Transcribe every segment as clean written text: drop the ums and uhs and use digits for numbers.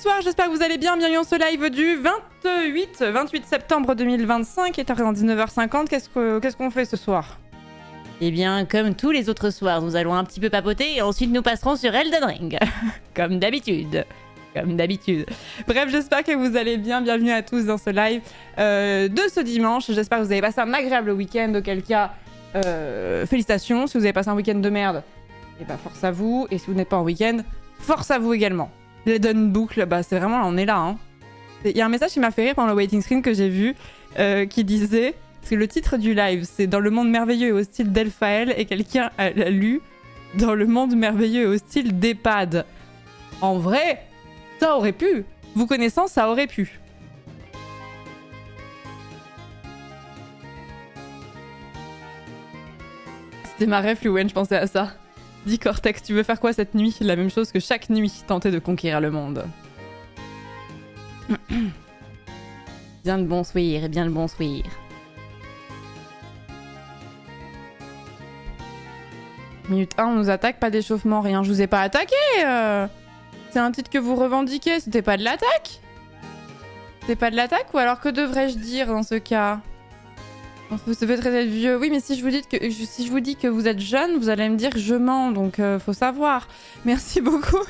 Bonsoir, j'espère que vous allez bien. Bienvenue dans ce live du 28 septembre 2025. Il est à 19h50. Qu'est-ce qu'on fait ce soir? Eh bien, comme tous les autres soirs, nous allons un petit peu papoter et ensuite nous passerons sur Elden Ring. Comme d'habitude. Comme d'habitude. Bref, j'espère que vous allez bien. Bienvenue à tous dans ce live de ce dimanche. J'espère que vous avez passé un agréable week-end. Auquel cas, félicitations. Si vous avez passé un week-end de merde, eh ben, force à vous. Et si vous n'êtes pas en week-end, force à vous également. L'Eden Boucle, bah c'est vraiment, on est là. Hein. Il y a un message qui m'a fait rire pendant le waiting screen que j'ai vu qui disait, parce que le titre du live c'est Dans le monde merveilleux et hostile d'Elphaël, et quelqu'un a lu Dans le monde merveilleux et hostile d'Epad. En vrai, ça aurait pu. Vous connaissant, ça aurait pu. C'était ma ref, Louen, je pensais à ça. Dis Cortex, tu veux faire quoi cette nuit? La même chose que chaque nuit, tenter de conquérir le monde. Bien le bonsoir, bien le bonsoir. Minute 1, on nous attaque, pas d'échauffement, rien. Je vous ai pas attaqué C'est un titre que vous revendiquez, c'était pas de l'attaque? C'était pas de l'attaque, ou alors que devrais-je dire dans ce cas? Ça fait très vieux. Oui, mais si je vous dis que vous êtes jeune, vous allez me dire que je mens, donc faut savoir. Merci beaucoup.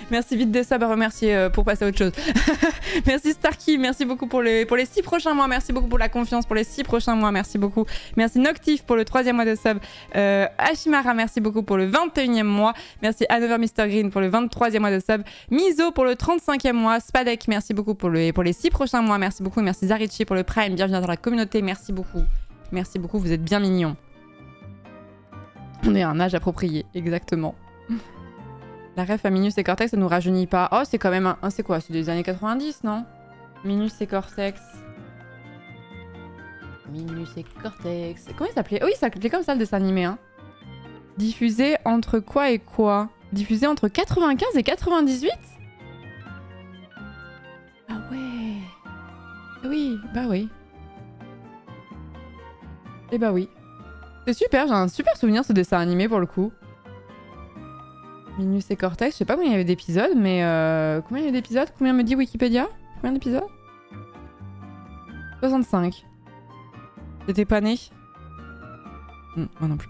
Merci vite des subs à remercier pour passer à autre chose. Merci Starkey, merci beaucoup pour les 6 prochains mois. Merci beaucoup pour la confiance pour les 6 prochains mois. Merci beaucoup. Merci Noctif pour le 3e mois de sub. Ashimara, merci beaucoup pour le 21e mois. Merci Hanover Mr Green pour le 23e mois de sub. Mizo pour le 35e mois. Spadek, merci beaucoup pour les 6 prochains mois. Merci beaucoup. Merci Zarichi pour le Prime. Bienvenue dans la communauté. Merci beaucoup. Merci beaucoup, vous êtes bien mignons. On est à un âge approprié, exactement. La ref à Minus et Cortex, ça nous rajeunit pas. Oh, c'est quand même un... c'est quoi? C'est des années 90, non? Minus et Cortex. Minus et Cortex. Comment il s'appelait? Oui, ça s'appelait comme ça le dessin animé, hein. Diffusé entre quoi et quoi? Diffusé entre 95 et 98? Ah ouais. Oui, bah oui. Eh bah oui. C'est super, j'ai un super souvenir ce dessin animé pour le coup. Minus et Cortex, je sais pas combien il y avait d'épisodes, mais combien il y avait d'épisodes? Combien me dit Wikipédia? Combien d'épisodes? 65. T'étais pas né? Moi non plus.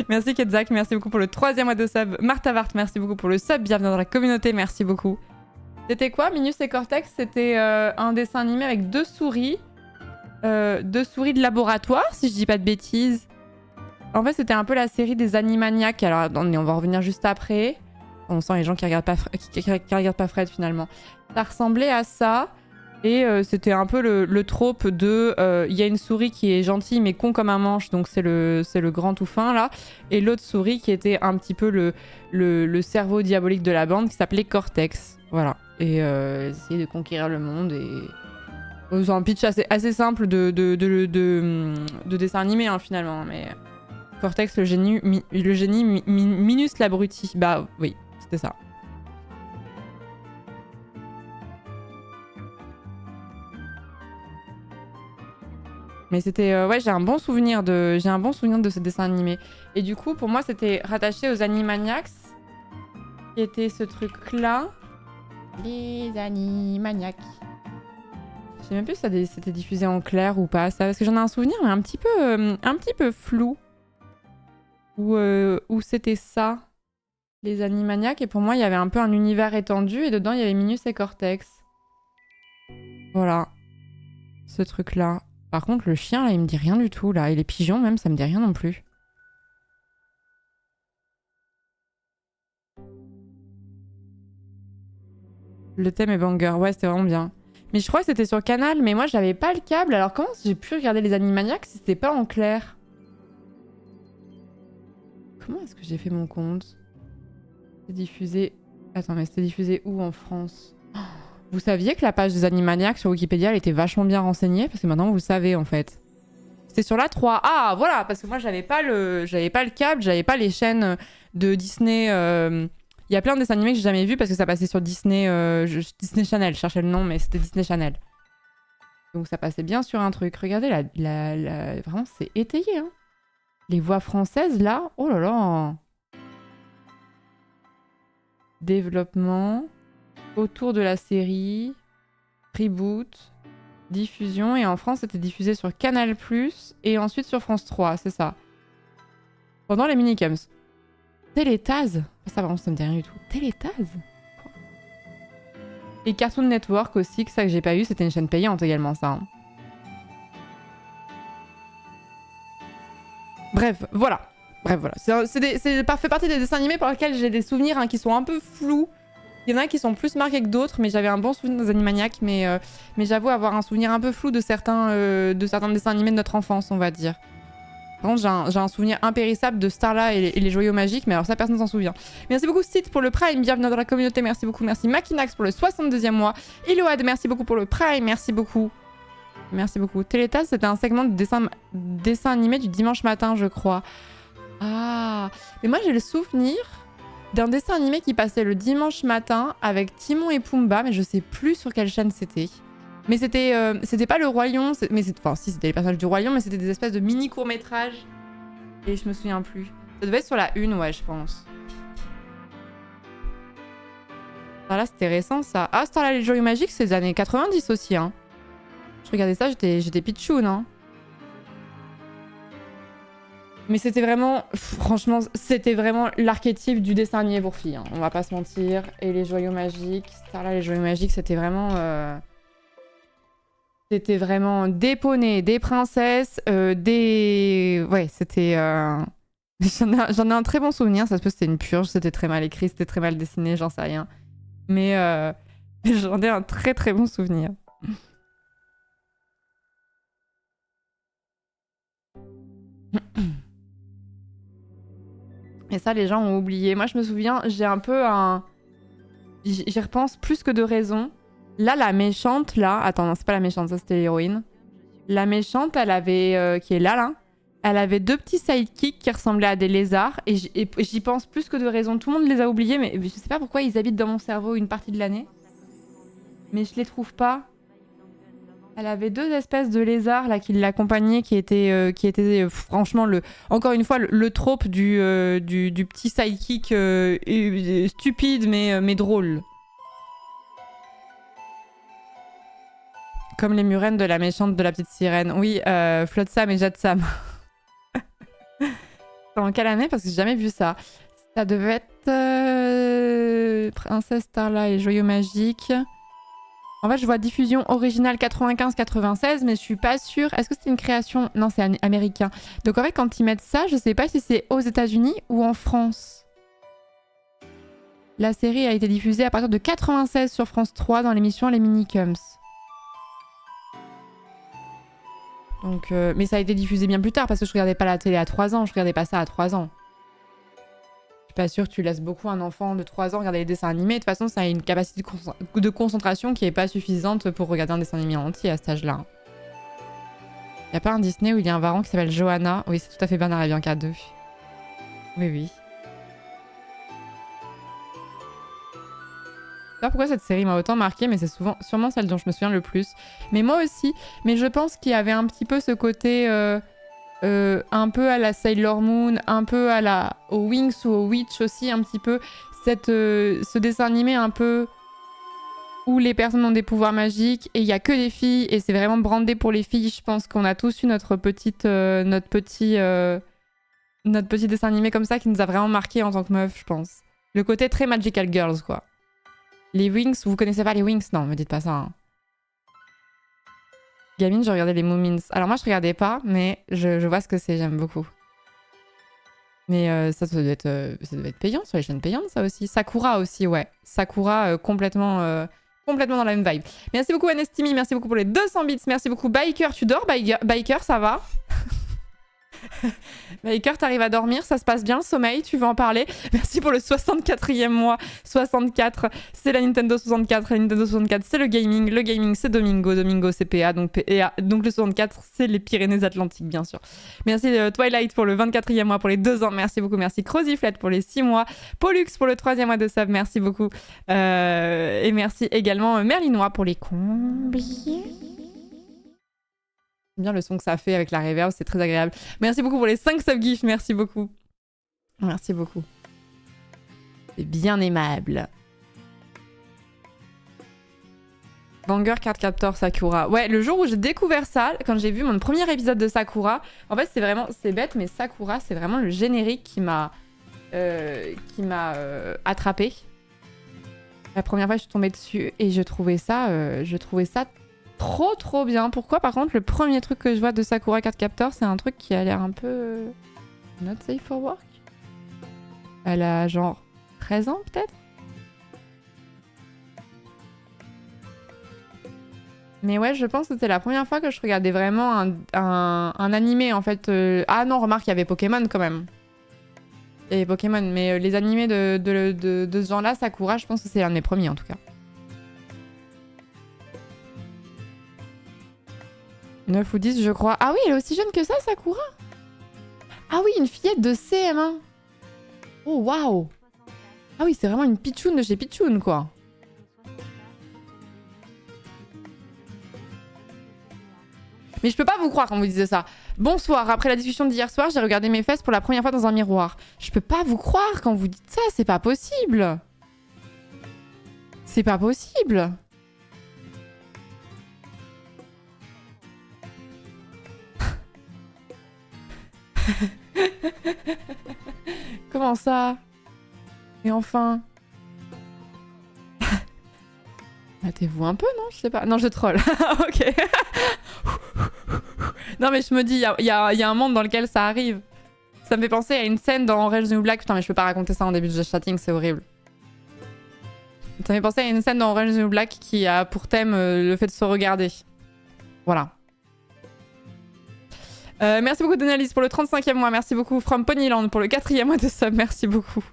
Merci Ketzak, merci beaucoup pour le 3e mois de sub. Martha Vart, merci beaucoup pour le sub. Bienvenue dans la communauté, merci beaucoup. C'était quoi Minus et Cortex? C'était un dessin animé avec 2 souris. 2 souris de laboratoire, si je dis pas de bêtises. En fait, c'était un peu la série des Animaniacs. Alors, attendez, on va revenir juste après. On sent les gens qui regardent pas Fred, finalement. Ça ressemblait à ça. Et c'était un peu le trope de... Il y a une souris qui est gentille, mais con comme un manche. Donc, c'est le grand tout fin, là. Et l'autre souris qui était un petit peu le cerveau diabolique de la bande, qui s'appelait Cortex. Voilà. Et essayer de conquérir le monde et... C'est un pitch assez simple de dessin animé, hein, finalement. Mais Cortex, le génie Minus l'abruti. Bah oui, c'était ça. Mais c'était... ouais, j'ai un bon souvenir de ce dessin animé. Et du coup, pour moi, c'était rattaché aux Animaniacs, qui était ce truc-là. Les Animaniacs. Je sais même plus si c'était diffusé en clair ou pas, ça, parce que j'en ai un souvenir, mais un petit peu flou. Où c'était ça, les Animaniacs, et pour moi, il y avait un peu un univers étendu, et dedans, il y avait Minus et Cortex. Voilà. Ce truc-là. Par contre, le chien, là, il me dit rien du tout, là. Et les pigeons, même, ça me dit rien non plus. Le thème est banger. Ouais, c'était vraiment bien. Mais je crois que c'était sur Canal, mais moi j'avais pas le câble. Alors comment j'ai pu regarder les Animaniacs si c'était pas en clair? Comment est-ce que j'ai fait mon compte? C'est diffusé... Attends, mais c'était diffusé où en France? Vous saviez que la page des Animaniacs sur Wikipédia, elle était vachement bien renseignée? Parce que maintenant vous le savez en fait. C'était sur la 3. Ah voilà, parce que moi j'avais pas le câble, j'avais pas les chaînes de Disney... Il y a plein de dessins animés que j'ai jamais vus parce que ça passait sur Disney, Disney Channel. Je cherchais le nom, mais c'était Disney Channel. Donc ça passait bien sur un truc. Regardez, vraiment, c'est étayé. Hein. Les voix françaises, là, oh là là. développement, autour de la série, reboot, diffusion. Et en France, c'était diffusé sur Canal+, et ensuite sur France 3, c'est ça. Pendant les minicums. Télétaz. Ça, par contre, ça me dit rien du tout. Télétaz. Et Cartoon Network aussi, que ça que j'ai pas eu, c'était une chaîne payante également, ça. Hein. Bref, voilà. Ça fait partie des dessins animés pour lesquels j'ai des souvenirs qui sont un peu flous. Il y en a qui sont plus marqués que d'autres, mais j'avais un bon souvenir des Animaniacs, mais j'avoue avoir un souvenir un peu flou de certains dessins animés de notre enfance, on va dire. Par contre, j'ai un souvenir impérissable de Starla et les joyaux magiques, mais alors ça, personne s'en souvient. Merci beaucoup, Sid, pour le Prime. Bienvenue dans la communauté. Merci beaucoup. Merci, Makinax, pour le 62e mois. Iload, merci beaucoup pour le Prime. Merci beaucoup. Merci beaucoup. Télétaz, c'était un segment de dessin animé du dimanche matin, je crois. Ah, mais moi, j'ai le souvenir d'un dessin animé qui passait le dimanche matin avec Timon et Pumba, mais je sais plus sur quelle chaîne c'était. Mais c'était pas le Roi Lion, enfin si c'était les personnages du Roi Lion, mais c'était des espèces de mini courts-métrages. Et je me souviens plus. Ça devait être sur la 1, ouais, je pense. Ah là, c'était récent ça. Ah, Starla les Joyaux Magiques, c'est des années 90 aussi, hein. Je regardais ça, j'étais pitchoun, hein. Mais c'était vraiment, franchement, c'était vraiment l'archétype du dessin animé pour filles, hein. On va pas se mentir. Et les Joyaux Magiques, Starla les Joyaux Magiques, c'était vraiment... C'était vraiment des poneys, des princesses, Ouais, c'était... J'en ai un très bon souvenir. Ça se peut que c'était une purge, c'était très mal écrit, c'était très mal dessiné, j'en sais rien. Mais j'en ai un très très bon souvenir. Et ça, les gens ont oublié. Moi, je me souviens, j'ai un peu un... J'y repense plus que de raison. Là, la méchante, là... Attends, non, c'est pas la méchante, ça, c'était l'héroïne. La méchante, elle avait... qui est là. Elle avait 2 petits sidekicks qui ressemblaient à des lézards. Et j'y pense plus que de raison. Tout le monde les a oubliés, mais je sais pas pourquoi ils habitent dans mon cerveau une partie de l'année. Mais je les trouve pas. Elle avait 2 espèces de lézards là qui l'accompagnaient, qui étaient franchement encore une fois le trope du petit sidekick stupide mais drôle. Comme les murènes de la méchante de la petite sirène. Oui, Flotsam et Jetsam. En quelle année? Parce que j'ai jamais vu ça. Ça devait être Princesse Starla et Joyaux Magiques. En fait, je vois diffusion originale 95-96, mais je suis pas sûre. Est-ce que c'est une création? Non, c'est américain. Donc en fait, quand ils mettent ça, je sais pas si c'est aux États-Unis ou en France. La série a été diffusée à partir de 96 sur France 3 dans l'émission Les Minicums. Donc, mais ça a été diffusé bien plus tard parce que je regardais pas la télé à 3 ans. Je regardais pas ça à 3 ans. Je suis pas sûre que tu laisses beaucoup un enfant de 3 ans regarder les dessins animés. De toute façon, ça a une capacité de concentration qui est pas suffisante pour regarder un dessin animé entier à cet âge-là. Y a pas un Disney où il y a un varan qui s'appelle Johanna? Oui, c'est tout à fait Bernard et Bianca 2. Oui, oui. Je sais pas pourquoi cette série m'a autant marqué, mais c'est sûrement celle dont je me souviens le plus. Mais moi aussi. Mais je pense qu'il y avait un petit peu ce côté... un peu à la Sailor Moon, un peu au Wings ou au Witch aussi, un petit peu. Ce dessin animé un peu où les personnes ont des pouvoirs magiques et il y a que des filles et c'est vraiment brandé pour les filles. Je pense qu'on a tous eu notre petit dessin animé comme ça qui nous a vraiment marqué en tant que meuf, je pense. Le côté très Magical Girls, quoi. Les Wings, vous connaissez pas les Wings? Non, me dites pas ça, hein. Gamine, je regardais les Moomins. Alors moi, je regardais pas, mais je vois ce que c'est, j'aime beaucoup. Mais ça devait être payant sur les chaînes payantes, ça aussi. Sakura aussi, ouais. Sakura, complètement dans la même vibe. Merci beaucoup, Anestimi. Merci beaucoup pour les 200 bits. Merci beaucoup, Biker. Tu dors, Biker, ça va? Biker, t'arrives à dormir? Ça se passe bien, le sommeil? Tu veux en parler? Merci pour le 64e mois. 64, c'est la Nintendo 64. La Nintendo 64, c'est le gaming. Le gaming, c'est Domingo. Domingo, c'est PA. Donc le 64, c'est les Pyrénées-Atlantiques, bien sûr. Merci Twilight pour le 24e mois, pour les 2 ans. Merci beaucoup. Merci Croziflet pour les 6 mois. Pollux pour le 3e mois de sub. Merci beaucoup. Et merci également Merlinois pour les combien? Bien le son que ça fait avec la reverb, c'est très agréable. Merci beaucoup pour les 5 subgifs, merci beaucoup. Merci beaucoup. C'est bien aimable. Banger Card Captor Sakura. Ouais, le jour où j'ai découvert ça, quand j'ai vu mon premier épisode de Sakura, en fait, c'est vraiment... C'est bête, mais Sakura, c'est vraiment le générique qui m'a attrapée. La première fois, je suis tombée dessus et je trouvais ça trop bien. Pourquoi, par contre, le premier truc que je vois de Sakura Card Captor, c'est un truc qui a l'air un peu... not safe for work. Elle a genre 13 ans, peut-être. Mais ouais, je pense que c'était la première fois que je regardais vraiment un animé, en fait. Ah non, remarque, il y avait Pokémon, quand même. Il y avait Pokémon, mais les animés de ce genre-là, Sakura, je pense que c'est l'un de mes premiers, en tout cas. 9 ou 10, je crois. Ah oui, elle est aussi jeune que ça, Sakura? Ah oui, une fillette de CM1. Oh, waouh. Ah oui, c'est vraiment une pitchoune de chez Pitchoun, quoi. Mais je peux pas vous croire quand vous disiez ça. Bonsoir, après la discussion d'hier soir, j'ai regardé mes fesses pour la première fois dans un miroir. Je peux pas vous croire quand vous dites ça, c'est pas possible. C'est pas possible. Comment ça? Et enfin... Battez-vous un peu, non? Je sais pas. Non, je troll. Ok. Non, mais je me dis, il y a un monde dans lequel ça arrive. Ça me fait penser à une scène dans Orange is the New Black. Putain, mais je peux pas raconter ça en début de Just Chatting, c'est horrible. Ça me fait penser à une scène dans Orange is the New Black qui a pour thème le fait de se regarder. Voilà. Merci beaucoup Donalys pour le 35e mois. Merci beaucoup From Ponyland pour le 4e mois de sub. Merci beaucoup.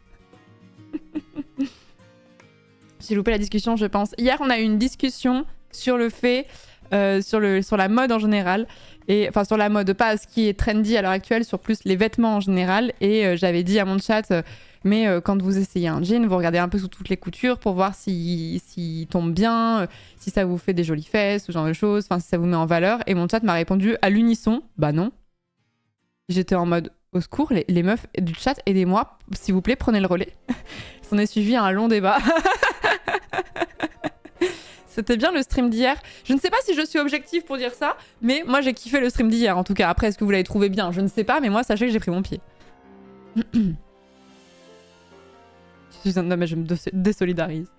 J'ai loupé la discussion, je pense. Hier, on a eu une discussion sur le fait, sur la mode en général. Et, enfin, sur la mode, pas ce qui est trendy à l'heure actuelle, sur plus les vêtements en général. Et j'avais dit à mon chat, mais quand vous essayez un jean, vous regardez un peu sous toutes les coutures pour voir s'il tombe bien, si ça vous fait des jolies fesses, ce genre de choses, enfin, si ça vous met en valeur. Et mon chat m'a répondu à l'unisson, bah non. J'étais en mode, au secours, les meufs du chat, aidez-moi, s'il vous plaît, prenez le relais. S'en est suivi un long débat. C'était bien le stream d'hier. Je ne sais pas si je suis objective pour dire ça, mais moi j'ai kiffé le stream d'hier en tout cas. Après, est-ce que vous l'avez trouvé bien? Je ne sais pas, mais moi sachez que j'ai pris mon pied. Non mais je me désolidarise.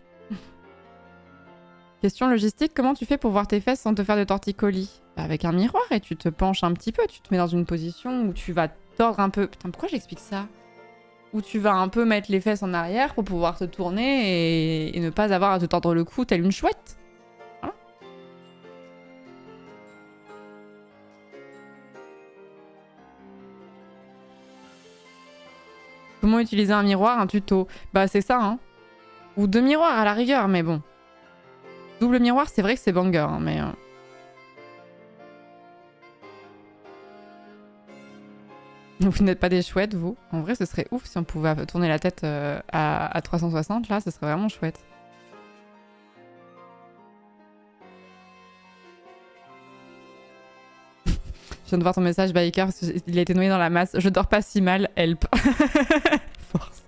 Question logistique, comment tu fais pour voir tes fesses sans te faire de torticolis? Bah, avec un miroir et tu te penches un petit peu, tu te mets dans une position où tu vas tordre un peu... Putain, pourquoi j'explique ça? Où tu vas un peu mettre les fesses en arrière pour pouvoir te tourner et ne pas avoir à te tordre le cou telle une chouette. Voilà. Comment utiliser un miroir, un tuto? Bah c'est ça, hein. Ou deux miroirs à la rigueur, mais bon. Double miroir, c'est vrai que c'est banger, hein, mais... Vous n'êtes pas des chouettes, vous? En vrai, ce serait ouf si on pouvait tourner la tête à 360, là, ce serait vraiment chouette. Je viens de voir ton message, Biker, parce qu'il a été noyé dans la masse. Je dors pas si mal, help. Force.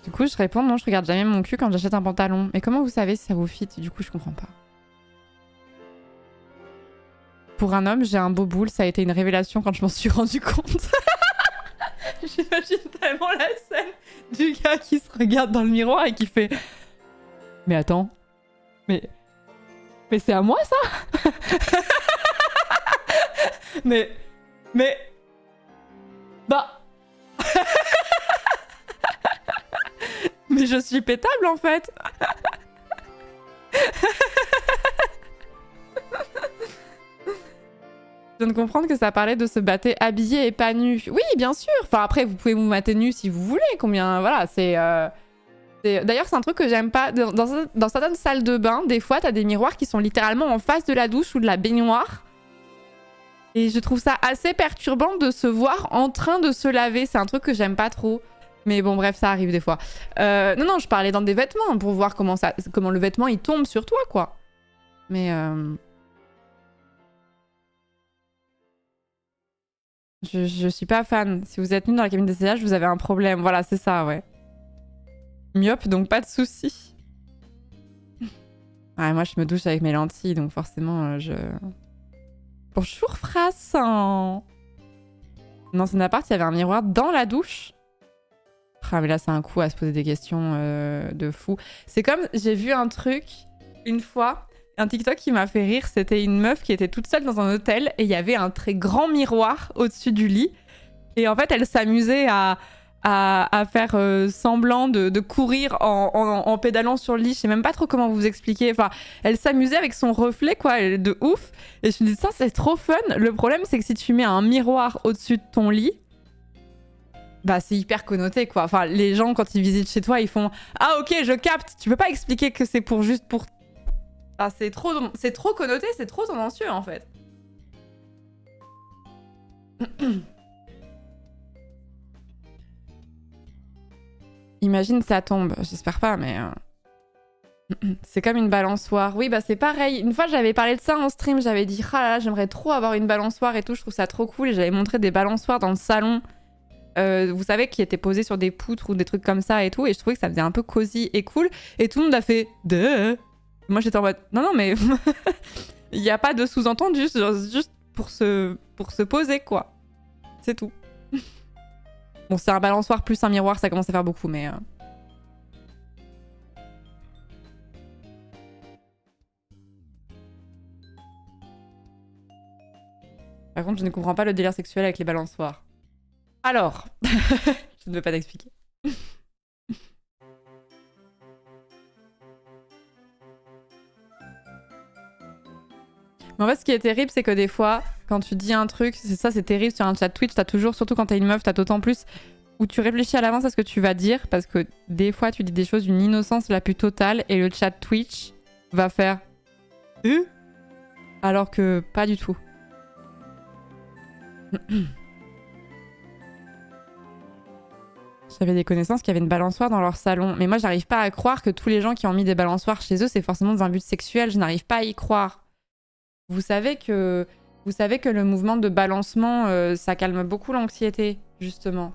Du coup, je réponds, non, je regarde jamais mon cul quand j'achète un pantalon. Mais comment vous savez si ça vous fit? Du coup, je comprends pas. Pour un homme, j'ai un beau boule, ça a été une révélation quand je m'en suis rendu compte. J'imagine tellement la scène du gars qui se regarde dans le miroir et qui fait... Mais attends, mais c'est à moi ça? mais... Bah... mais je suis pétable en fait. Je viens de comprendre que ça parlait de se battre habillé et pas nu. Oui, bien sûr. Enfin, après, vous pouvez vous mater nu si vous voulez. Combien... Voilà, c'est... D'ailleurs, c'est un truc que j'aime pas. Dans certaines salles de bain, des fois, t'as des miroirs qui sont littéralement en face de la douche ou de la baignoire. Et je trouve ça assez perturbant de se voir en train de se laver. C'est un truc que j'aime pas trop. Mais bon, bref, ça arrive des fois. Non, je parlais dans des vêtements pour voir comment le vêtement, il tombe sur toi, quoi. Mais... Je suis pas fan. Si vous êtes nul dans la cabine d'essayage, vous avez un problème. Voilà, c'est ça, ouais. Myope, donc pas de soucis. Ouais, moi, je me douche avec mes lentilles, donc forcément, je... Bonjour, Frassin. Dans son appart, il y avait un miroir dans la douche. Ah, mais là, c'est un coup à se poser des questions de fou. C'est comme, j'ai vu un truc, une fois, un TikTok qui m'a fait rire. C'était une meuf qui était toute seule dans un hôtel et il y avait un très grand miroir au-dessus du lit. Et en fait, elle s'amusait à faire semblant de courir en pédalant sur le lit. Je sais même pas trop comment vous expliquer. Enfin, elle s'amusait avec son reflet, quoi, de ouf. Et je me dis, ça, c'est trop fun. Le problème, c'est que si tu mets un miroir au-dessus de ton lit, bah, c'est hyper connoté, quoi. Enfin, les gens, quand ils visitent chez toi, ils font « Ah, ok, je capte !» Tu peux pas expliquer que c'est pour juste pour... Ah, c'est trop connoté, c'est trop tendancieux, en fait. Imagine ça tombe. J'espère pas, mais... C'est comme une balançoire. Oui, bah c'est pareil. Une fois, j'avais parlé de ça en stream. J'avais dit « Ah là là, j'aimerais trop avoir une balançoire et tout. Je trouve ça trop cool. » Et j'avais montré des balançoires dans le salon. Vous savez, qui étaient posées sur des poutres ou des trucs comme ça et tout. Et je trouvais que ça faisait un peu cosy et cool. Et tout le monde a fait « Duh !» Moi, j'étais en mode « Non, non, mais... » Il n'y a pas de sous-entendu. Juste pour se poser, quoi. C'est tout. Bon, c'est un balançoire plus un miroir. Ça commence à faire beaucoup, mais... Par contre, je ne comprends pas le délire sexuel avec les balançoires. Alors, je ne veux pas t'expliquer. Mais en fait, ce qui est terrible, c'est que des fois, quand tu dis un truc, c'est terrible sur un chat Twitch, t'as toujours, surtout quand t'es une meuf, t'as d'autant plus où tu réfléchis à l'avance à ce que tu vas dire, parce que des fois, tu dis des choses d'une innocence la plus totale, et le chat Twitch va faire alors que pas du tout. J'avais des connaissances qui avaient une balançoire dans leur salon. Mais moi, j'arrive pas à croire que tous les gens qui ont mis des balançoires chez eux, c'est forcément dans un but sexuel. Je n'arrive pas à y croire. Vous savez que le mouvement de balancement, ça calme beaucoup l'anxiété, justement.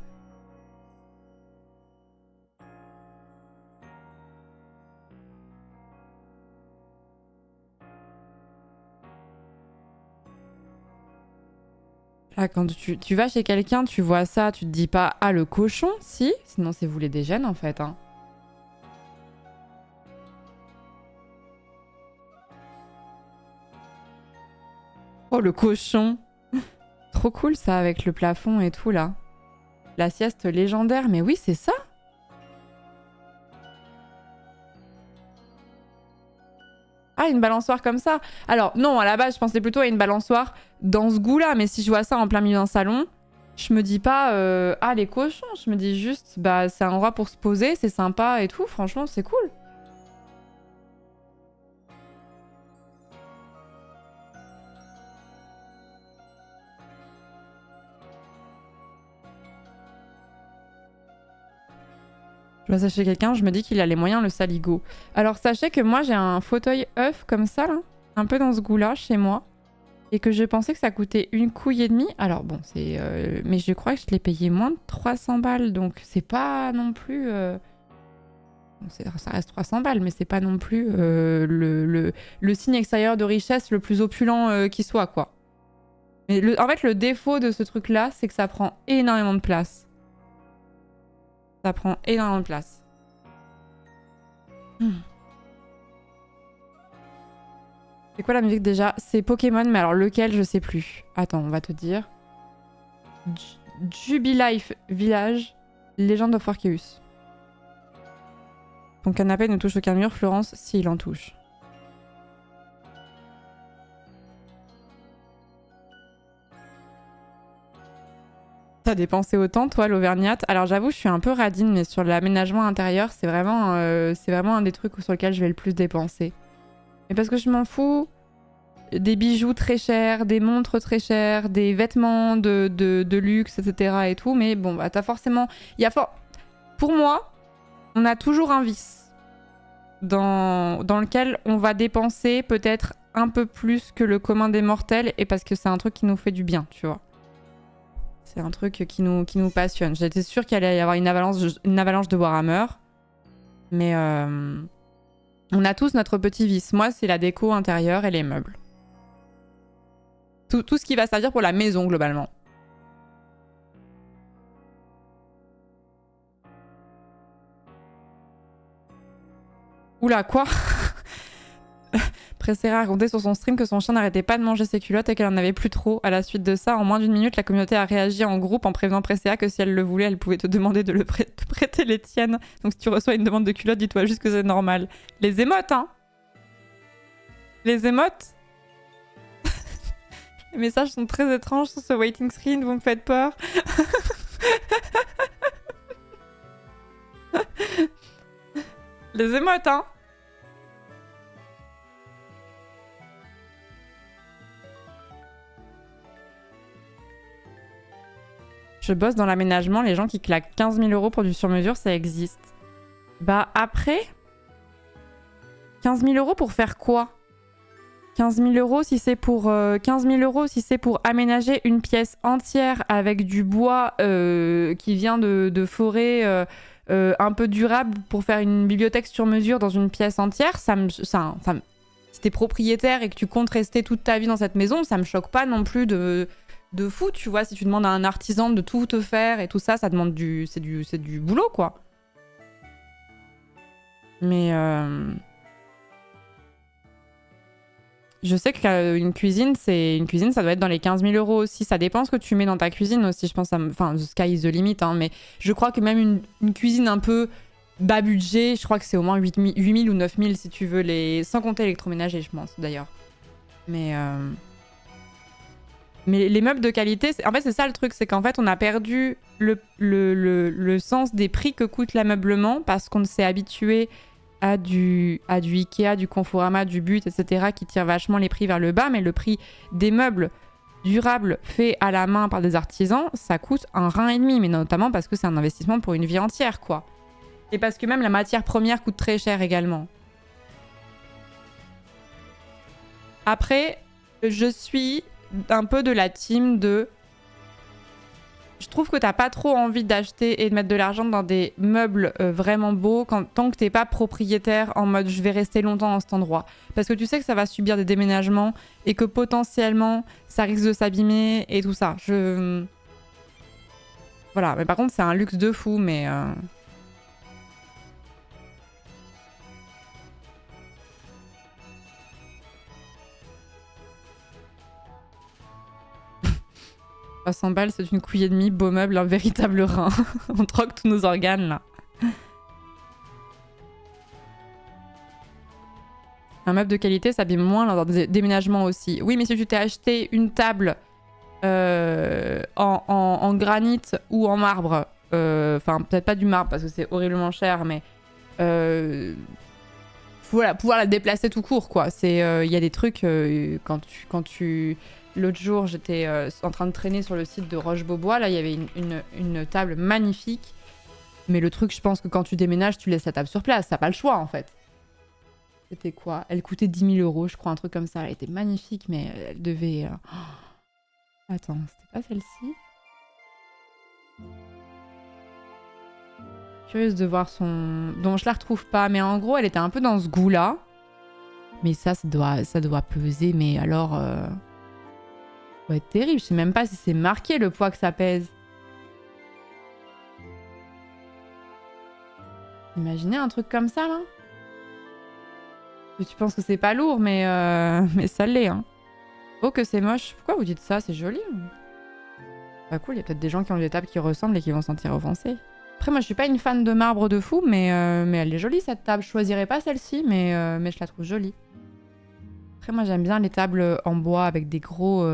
Là, quand tu vas chez quelqu'un, tu vois ça, tu te dis pas « Ah, le cochon ?» Si, sinon c'est vous les dégènes, en fait. Hein. Oh, le cochon. Trop cool, ça, avec le plafond et tout, là. La sieste légendaire, mais oui, c'est ça. Ah, une balançoire comme ça. Alors, non, à la base, je pensais plutôt à une balançoire dans ce goût-là. Mais si je vois ça en plein milieu d'un salon, je me dis pas ah, les cochons. Je me dis juste, bah, c'est un endroit pour se poser, c'est sympa et tout. Franchement, c'est cool. Je vois ça chez quelqu'un, je me dis qu'il a les moyens, le saligo. Alors, sachez que moi, j'ai un fauteuil œuf comme ça, là. Un peu dans ce goût-là, chez moi. Et que je pensais que ça coûtait 1,5 couille. Alors bon, c'est... mais je crois que je l'ai payé moins de 300 balles. Donc c'est pas non plus... Ça reste 300 balles, mais c'est pas non plus le signe extérieur de richesse le plus opulent qui soit, quoi. Mais en fait, le défaut de ce truc-là, c'est que ça prend énormément de place. Ça prend énormément de place. C'est quoi la musique déjà? C'est Pokémon, mais alors lequel, je sais plus. Attends, on va te dire. Jubilife Village, Legend of Arceus. Ton canapé ne touche aucun mur, Florence, s'il en touche. T'as dépensé autant, toi, l'Auvergnate? Alors j'avoue, je suis un peu radine, mais sur l'aménagement intérieur, c'est vraiment un des trucs sur lesquels je vais le plus dépenser. Mais parce que je m'en fous des bijoux très chers, des montres très chères, des vêtements de luxe, etc. et tout. Mais bon, bah t'as forcément... Pour moi, on a toujours un vice dans lequel on va dépenser peut-être un peu plus que le commun des mortels et parce que c'est un truc qui nous fait du bien, tu vois. C'est un truc qui nous passionne. J'étais sûre qu'il allait y avoir une avalanche de Warhammer. Mais on a tous notre petit vice. Moi, c'est la déco intérieure et les meubles. Tout ce qui va servir pour la maison, globalement. Oula, quoi? Pressera a raconté sur son stream que son chien n'arrêtait pas de manger ses culottes et qu'elle en avait plus trop. À la suite de ça, en moins d'1 minute, la communauté a réagi en groupe en prévenant Pressera que si elle le voulait, elle pouvait te demander de prêter les tiennes. Donc si tu reçois une demande de culotte, dis-toi juste que c'est normal. Les émotes, hein? Les émotes? Les messages sont très étranges sur ce waiting screen, vous me faites peur. Les émotes, hein? Je bosse dans l'aménagement, les gens qui claquent 15 000 € pour du sur-mesure, ça existe. Bah après, 15 000 € pour faire quoi? 15 000 € si c'est pour 15 000 € si c'est pour aménager une pièce entière avec du bois qui vient de forêt un peu durable pour faire une bibliothèque sur mesure dans une pièce entière, si t'es propriétaire et que tu comptes rester toute ta vie dans cette maison, ça me choque pas non plus de fou, tu vois. Si tu demandes à un artisan de tout te faire et tout ça, ça demande c'est du boulot, quoi. Mais je sais qu'une cuisine, ça doit être dans les 15 000 € aussi. Ça dépend ce que tu mets dans ta cuisine aussi. Je pense, enfin, the sky is the limit, hein, mais je crois que même une cuisine un peu bas budget, je crois que c'est au moins 8 000 ou 9 000 si tu veux, sans compter l'électroménager, je pense, d'ailleurs. Mais les meubles de qualité, en fait, c'est ça le truc, c'est qu'en fait, on a perdu le sens des prix que coûte l'ameublement parce qu'on s'est habitué à du Ikea, du Conforama, du But, etc., qui tire vachement les prix vers le bas, mais le prix des meubles durables faits à la main par des artisans, ça coûte un rein et demi, mais notamment parce que c'est un investissement pour une vie entière, quoi. Et parce que même la matière première coûte très cher également. Après, je suis un peu de la team de... Je trouve que t'as pas trop envie d'acheter et de mettre de l'argent dans des meubles vraiment beaux tant que t'es pas propriétaire en mode je vais rester longtemps dans cet endroit. Parce que tu sais que ça va subir des déménagements et que potentiellement ça risque de s'abîmer et tout ça. Voilà, mais par contre c'est un luxe de fou, mais... 300 balles, c'est une couille et demie, beau meuble, un véritable rein. On troque tous nos organes, là. Un meuble de qualité s'abîme moins lors des déménagements aussi. Oui, mais si tu t'es acheté une table en granit ou en marbre, enfin, peut-être pas du marbre parce que c'est horriblement cher, mais voilà, pouvoir la déplacer tout court, quoi. Il y a des trucs, quand tu... L'autre jour, j'étais en train de traîner sur le site de Roche-Beaubois. Là, il y avait une table magnifique. Mais le truc, je pense que quand tu déménages, tu laisses la table sur place. T'as pas le choix, en fait. C'était quoi? Elle coûtait 10 000 €, je crois, un truc comme ça. Elle était magnifique, mais elle devait... Attends, c'était pas celle-ci? Curieuse de voir son... Donc, je la retrouve pas. Mais en gros, elle était un peu dans ce goût-là. Mais ça doit peser. Mais alors... Ça doit être terrible. Je sais même pas si c'est marqué le poids que ça pèse. Imaginez un truc comme ça, là. Tu penses que c'est pas lourd, mais ça l'est, hein. Oh, que c'est moche. Pourquoi vous dites ça? C'est joli. Pas cool, il y a peut-être des gens qui ont des tables qui ressemblent et qui vont se sentir offensés. Après, moi, je suis pas une fan de marbre de fou, mais elle est jolie, cette table. Je choisirais pas celle-ci, mais je la trouve jolie. Après, moi, j'aime bien les tables en bois avec des gros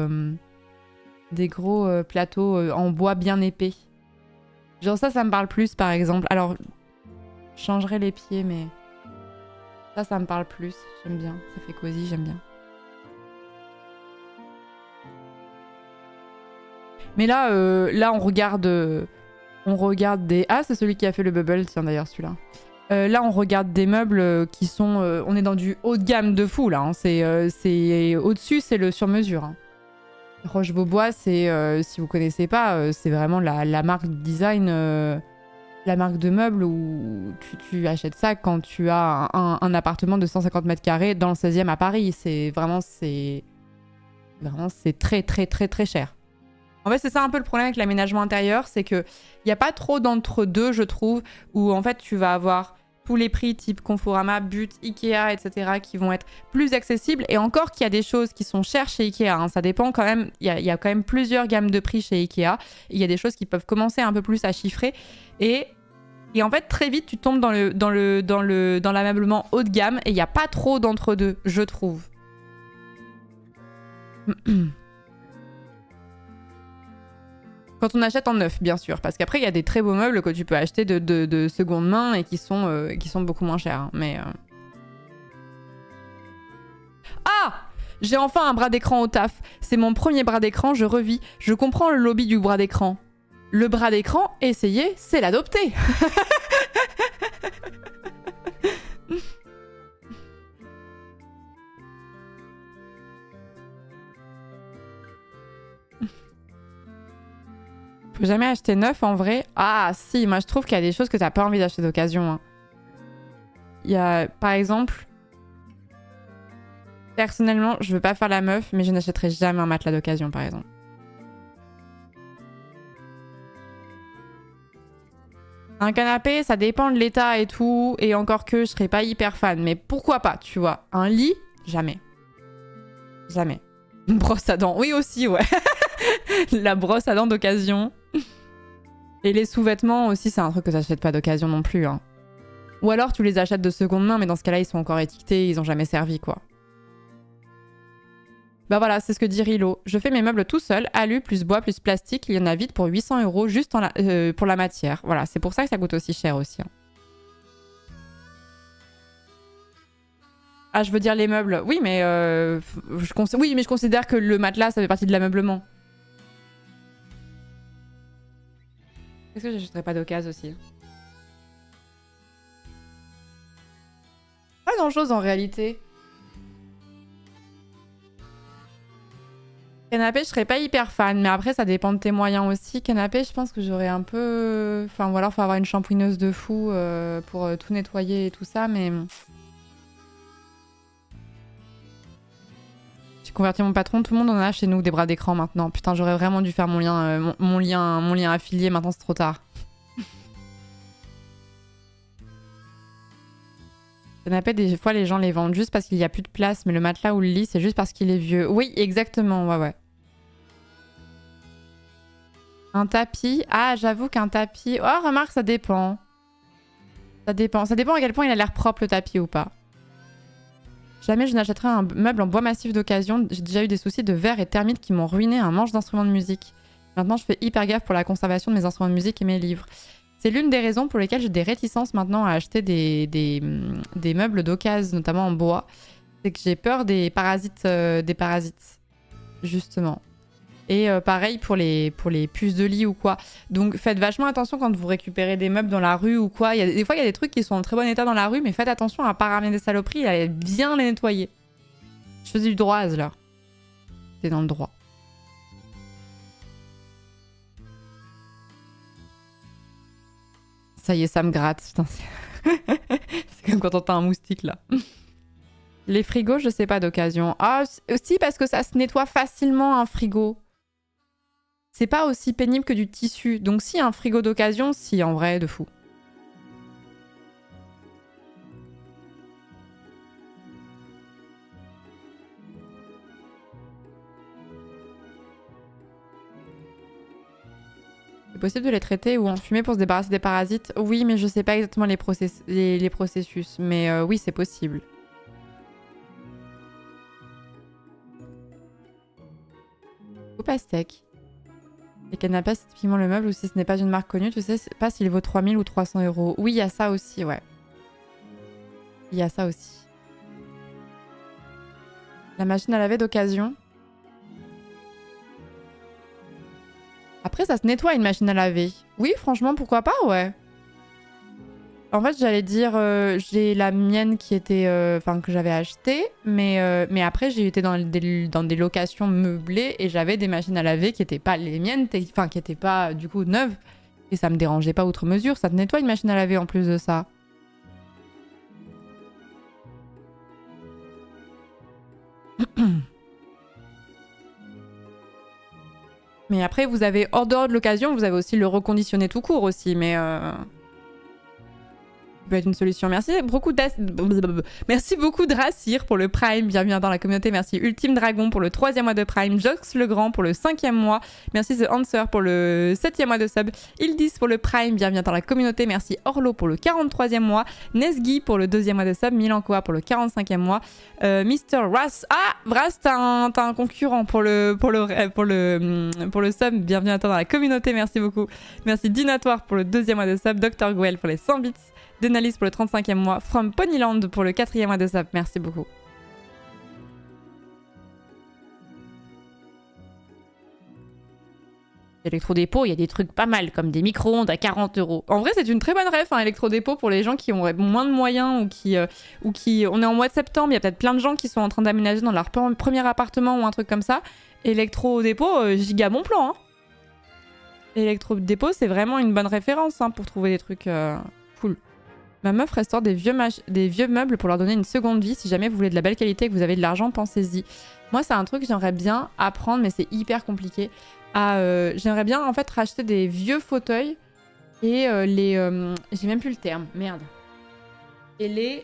plateaux en bois bien épais. Genre ça me parle plus, par exemple. Alors, je changerai les pieds, mais ça me parle plus. J'aime bien. Ça fait cosy, j'aime bien. Mais là, on regarde des... Ah, c'est celui qui a fait le bubble, tiens d'ailleurs celui-là. Là, on regarde des meubles qui sont... on est dans du haut de gamme de fou, là. Hein. C'est au-dessus, c'est le sur-mesure. Hein. Roche-Beaubois, c'est, si vous connaissez pas, c'est vraiment la marque de design, la marque de meubles où tu achètes ça quand tu as un appartement de 150 mètres carrés dans le 16e à Paris. C'est très très très très cher. En fait, c'est ça un peu le problème avec l'aménagement intérieur, c'est qu'il n'y a pas trop d'entre-deux, je trouve, où en fait tu vas avoir tous les prix type Conforama, But, Ikea, etc. qui vont être plus accessibles. Et encore qu'il y a des choses qui sont chères chez Ikea. Hein. Ça dépend quand même. Il y a quand même plusieurs gammes de prix chez Ikea. Il y a des choses qui peuvent commencer un peu plus à chiffrer. Et en fait, très vite, tu tombes dans l'ameublement haut de gamme. Et il n'y a pas trop d'entre-deux, je trouve. Quand on achète en neuf, bien sûr. Parce qu'après, il y a des très beaux meubles que tu peux acheter de seconde main et qui sont beaucoup moins chers. Hein. Mais Ah, j'ai enfin un bras d'écran au taf. C'est mon premier bras d'écran, je revis. Je comprends le lobby du bras d'écran. Le bras d'écran, essayer, c'est l'adopter. Faut jamais acheter neuf en vrai. Ah si, moi je trouve qu'il y a des choses que t'as pas envie d'acheter d'occasion. Hein. Il y a, par exemple... Personnellement, je veux pas faire la meuf, mais je n'achèterai jamais un matelas d'occasion, par exemple. Un canapé, ça dépend de l'état et tout, et encore que je serais pas hyper fan, mais pourquoi pas, tu vois. Un lit, jamais. Jamais. Une brosse à dents, oui aussi, ouais. La brosse à dents d'occasion. Et les sous-vêtements aussi, c'est un truc que t'achètes pas d'occasion non plus. Hein. Ou alors tu les achètes de seconde main, mais dans ce cas-là, ils sont encore étiquetés, ils ont jamais servi, quoi. Bah voilà, c'est ce que dit Rilo. Je fais mes meubles tout seul, alu plus bois plus plastique, il y en a vite pour 800 € juste pour la matière. Voilà, c'est pour ça que ça coûte aussi cher aussi. Hein. Ah, je veux dire les meubles. Oui, mais oui, mais je considère que le matelas, ça fait partie de l'ameublement. Est-ce que j'achèterais pas d'occasion aussi? Pas grand-chose en réalité. Canapé, je serais pas hyper fan, mais après, ça dépend de tes moyens aussi. Canapé, je pense que j'aurais un peu... Enfin, ou alors, faut avoir une shampouineuse de fou pour tout nettoyer et tout ça, mais... J'ai converti mon patron, tout le monde en a chez nous des bras d'écran maintenant. Putain, j'aurais vraiment dû faire mon lien affilié, maintenant c'est trop tard. Canapé, des fois, les gens les vendent juste parce qu'il n'y a plus de place, mais le matelas ou le lit, c'est juste parce qu'il est vieux. Oui, exactement, ouais. Un tapis. Ah, j'avoue qu'un tapis... Oh, remarque, ça dépend. Ça dépend à quel point il a l'air propre, le tapis, ou pas. Jamais je n'achèterai un meuble en bois massif d'occasion. J'ai déjà eu des soucis de verre et termites qui m'ont ruiné un manche d'instruments de musique. Maintenant, je fais hyper gaffe pour la conservation de mes instruments de musique et mes livres. C'est l'une des raisons pour lesquelles j'ai des réticences maintenant à acheter des meubles d'occasion, notamment en bois. C'est que j'ai peur des parasites, justement. Et pareil pour les puces de lit ou quoi. Donc faites vachement attention quand vous récupérez des meubles dans la rue ou quoi. Des fois, il y a des trucs qui sont en très bon état dans la rue, mais faites attention à pas ramener des saloperies et à bien les nettoyer. Je faisais du droit, là. T'es dans le droit. Ça y est, ça me gratte. Putain, c'est comme quand on t'a un moustique, là. Les frigos, je sais pas d'occasion. Ah, aussi parce que ça se nettoie facilement, un frigo. C'est pas aussi pénible que du tissu. Donc si un frigo d'occasion, si, en vrai, de fou. C'est possible de les traiter ou enfumer pour se débarrasser des parasites? Oui, mais je sais pas exactement les processus. Mais oui, c'est possible. Ou pastèque. Les canapés, c'est typiquement le meuble ou si ce n'est pas une marque connue, tu sais pas s'il vaut 3000 ou 300 €. Oui, il y a ça aussi, ouais. Il y a ça aussi. La machine à laver d'occasion. Après, ça se nettoie une machine à laver. Oui, franchement, pourquoi pas, ouais. En fait, j'allais dire, j'ai la mienne qui était, enfin que j'avais achetée, mais après j'ai été dans des locations meublées et j'avais des machines à laver qui étaient pas les miennes, enfin qui étaient pas du coup neuves et ça me dérangeait pas outre mesure. Ça te nettoie une machine à laver en plus de ça. Mais après, vous avez hors dehors de l'occasion, vous avez aussi le reconditionné tout court aussi, mais peut être une solution. Merci beaucoup Dracir pour le Prime, bienvenue dans la communauté. Merci Ultime Dragon pour le 3e mois de Prime, Jox le Grand pour le 5e mois, merci The Answer pour le 7e mois de sub, Ildis pour le Prime, bienvenue dans la communauté. Merci Orlo pour le 43e mois, Nesgi pour le 2e mois de sub, Milankoa pour le 45e mois, Mr. Ras. Ah, Ras, t'as un concurrent pour le sub, bienvenue à toi dans la communauté, merci beaucoup. Merci Dinatoire pour le 2e mois de sub, Dr. Gwell pour les 100 bits, Denalis pour le 35e mois, From Ponyland pour le 4e mois de sub, merci beaucoup. Electrodépôt, il y a des trucs pas mal, comme des micro-ondes à 40 €. En vrai, c'est une très bonne ref, hein, Electrodépôt, pour les gens qui ont moins de moyens ou qui... On est en mois de septembre, il y a peut-être plein de gens qui sont en train d'aménager dans leur premier appartement ou un truc comme ça. Electrodépôt, giga bon plan. Hein. Electrodépôt, c'est vraiment une bonne référence hein, pour trouver des trucs cool. Ma meuf restaure des vieux meubles pour leur donner une seconde vie. Si jamais vous voulez de la belle qualité et que vous avez de l'argent, pensez-y. Moi, c'est un truc que j'aimerais bien apprendre, mais c'est hyper compliqué. J'aimerais bien en fait racheter des vieux fauteuils et j'ai même plus le terme, merde. Et il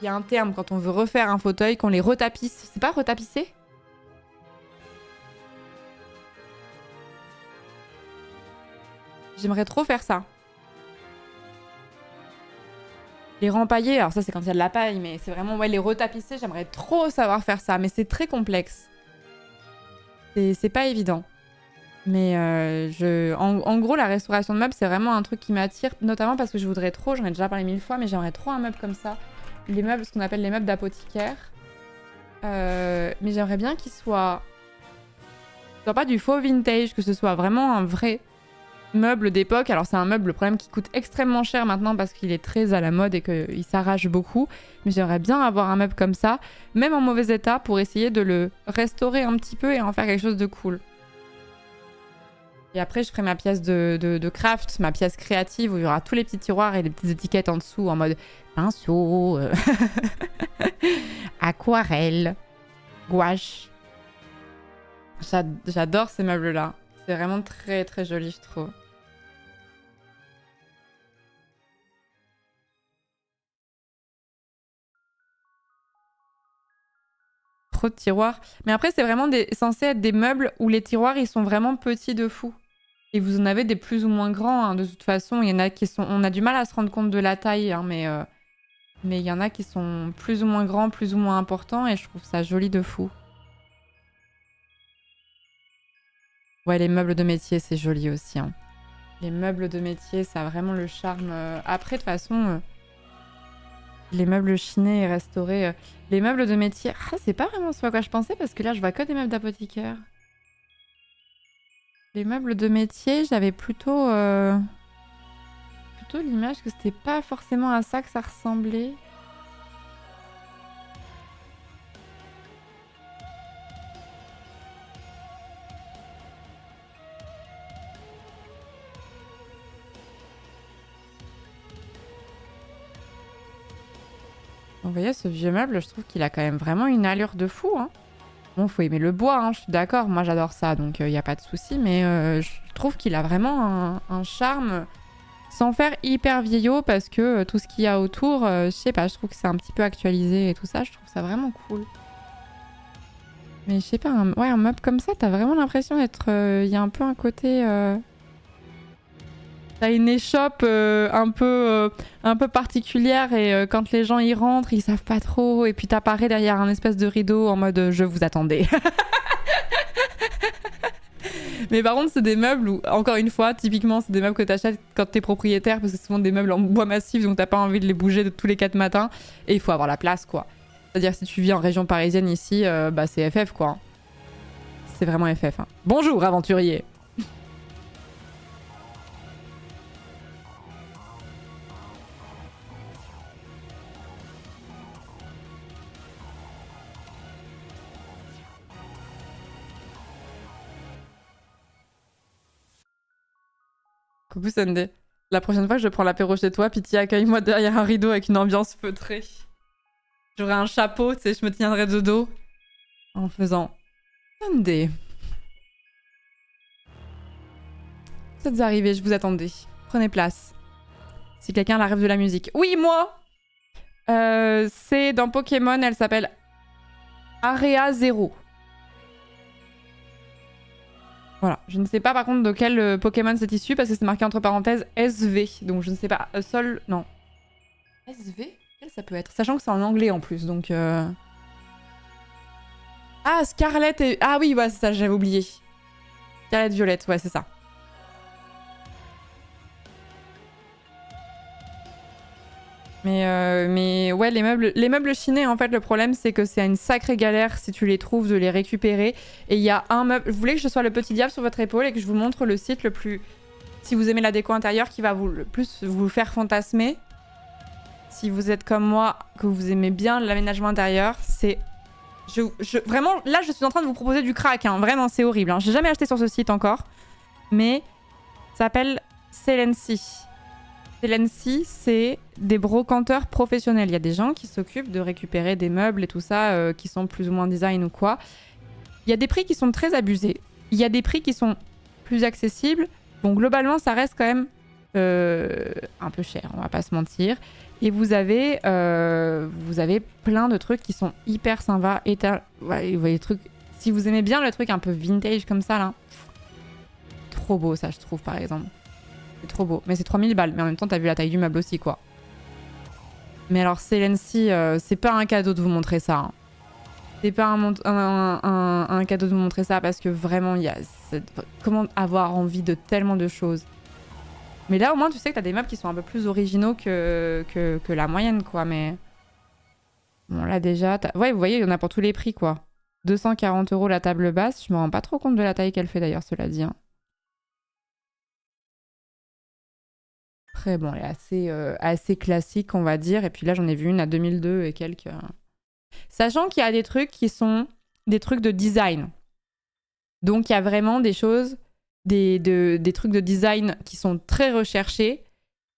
y a un terme quand on veut refaire un fauteuil, qu'on les retapisse. C'est pas retapisser ? J'aimerais trop faire ça. Les rempailler, alors ça c'est quand il y a de la paille, mais c'est vraiment les retapisser, j'aimerais trop savoir faire ça, mais c'est très complexe. C'est pas évident. Mais en gros, la restauration de meubles, c'est vraiment un truc qui m'attire, notamment parce que je voudrais trop, j'en ai déjà parlé 1000 fois, mais j'aimerais trop un meuble comme ça. Les meubles, ce qu'on appelle les meubles d'apothicaire. Mais j'aimerais bien qu'ils soient... pas du faux vintage, que ce soit vraiment un vrai meuble d'époque. Alors c'est un meuble, le problème, qui coûte extrêmement cher maintenant parce qu'il est très à la mode et qu'il s'arrache beaucoup. Mais j'aimerais bien avoir un meuble comme ça, même en mauvais état, pour essayer de le restaurer un petit peu et en faire quelque chose de cool. Et après, je ferai ma pièce de craft, ma pièce créative où il y aura tous les petits tiroirs et les petites étiquettes en dessous en mode pinceau, aquarelle, gouache. J'adore ces meubles-là. C'est vraiment très très joli, je trouve. Trop de tiroirs. Mais après, c'est vraiment censé être des meubles où les tiroirs, ils sont vraiment petits de fou. Et vous en avez des plus ou moins grands. Hein. De toute façon, il y en a qui sont... On a du mal à se rendre compte de la taille, hein, mais il y en a qui sont plus ou moins grands, plus ou moins importants, et je trouve ça joli de fou. Ouais, les meubles de métier, c'est joli aussi. Hein. Les meubles de métier, ça a vraiment le charme. Après, de toute façon, les meubles chinés et restaurés... Les meubles de métier... Ah, c'est pas vraiment ce à quoi je pensais, parce que là, je vois que des meubles d'apothicaire. Les meubles de métier, j'avais plutôt l'image que c'était pas forcément à ça que ça ressemblait. Vous voyez, ce vieux meuble, je trouve qu'il a quand même vraiment une allure de fou. Hein. Bon, faut aimer le bois, hein, je suis d'accord. Moi, j'adore ça, donc il n'y a pas de souci. Mais je trouve qu'il a vraiment un charme sans faire hyper vieillot parce que tout ce qu'il y a autour, je sais pas, je trouve que c'est un petit peu actualisé et tout ça. Je trouve ça vraiment cool. Mais je sais pas, un meuble comme ça, t'as vraiment l'impression d'être... Il y a un peu un côté... T'as une échoppe un peu particulière et quand les gens y rentrent, ils savent pas trop. Et puis t'apparais derrière un espèce de rideau en mode je vous attendais. Mais par contre, c'est des meubles où, encore une fois, typiquement, c'est des meubles que t'achètes quand t'es propriétaire parce que c'est souvent des meubles en bois massif donc t'as pas envie de les bouger de tous les 4 matins. Et il faut avoir la place, quoi. C'est-à-dire, si tu vis en région parisienne ici, bah c'est FF, quoi. C'est vraiment FF. Hein. Bonjour, aventurier! Coucou Sunday. La prochaine fois que je prends l'apéro chez toi, pitié, accueille-moi derrière un rideau avec une ambiance feutrée. J'aurai un chapeau, tu sais, je me tiendrai de dos en faisant Sunday. Vous êtes arrivés, je vous attendais. Prenez place. Si quelqu'un a la rêve de la musique. Oui, moi. C'est dans Pokémon, elle s'appelle Area Zero. Voilà, je ne sais pas par contre de quel Pokémon c'est issu parce que c'est marqué entre parenthèses SV. Donc je ne sais pas. Sol. Non. SV? Quel ça peut être? Sachant que c'est en anglais en plus, donc. Ah, Scarlet et. Ah oui, ouais, c'est ça, j'avais oublié. Scarlet Violette, ouais, c'est ça. Mais ouais, les meubles chinés, en fait, le problème, c'est que c'est une sacrée galère si tu les trouves de les récupérer. Et il y a un meuble... Vous voulez que je sois le petit diable sur votre épaule et que je vous montre le site le plus... Si vous aimez la déco intérieure, qui va le plus vous faire fantasmer. Si vous êtes comme moi, que vous aimez bien l'aménagement intérieur, c'est... Vraiment, là, je suis en train de vous proposer du crack, hein. Vraiment, c'est horrible. Hein. J'ai jamais acheté sur ce site encore. Mais ça s'appelle Celency. Celency, c'est des brocanteurs professionnels. Il y a des gens qui s'occupent de récupérer des meubles et tout ça, qui sont plus ou moins design ou quoi. Il y a des prix qui sont très abusés. Il y a des prix qui sont plus accessibles. Bon, globalement, ça reste quand même un peu cher, on va pas se mentir. Et vous avez plein de trucs qui sont hyper sympas. Ouais, vous voyez, les trucs... Si vous aimez bien le truc un peu vintage comme ça, là. Trop beau, ça, je trouve, par exemple. C'est trop beau. Mais c'est 3000 balles. Mais en même temps, t'as vu la taille du meuble aussi, quoi. Mais alors, Celency, c'est pas un cadeau de vous montrer ça. Hein. C'est pas un cadeau de vous montrer ça parce que vraiment, il y a... Comment avoir envie de tellement de choses. Mais là, au moins, tu sais que t'as des meubles qui sont un peu plus originaux que la moyenne, quoi. Mais... Bon, là, déjà... Ouais, vous voyez, il y en a pour tous les prix, quoi. 240 € la table basse. Je me rends pas trop compte de la taille qu'elle fait, d'ailleurs, cela dit. Hein. Après, bon, elle est assez classique, on va dire. Et puis là, j'en ai vu une à 2002 et quelques. Sachant qu'il y a des trucs qui sont des trucs de design. Donc, il y a vraiment des choses, des trucs de design qui sont très recherchés.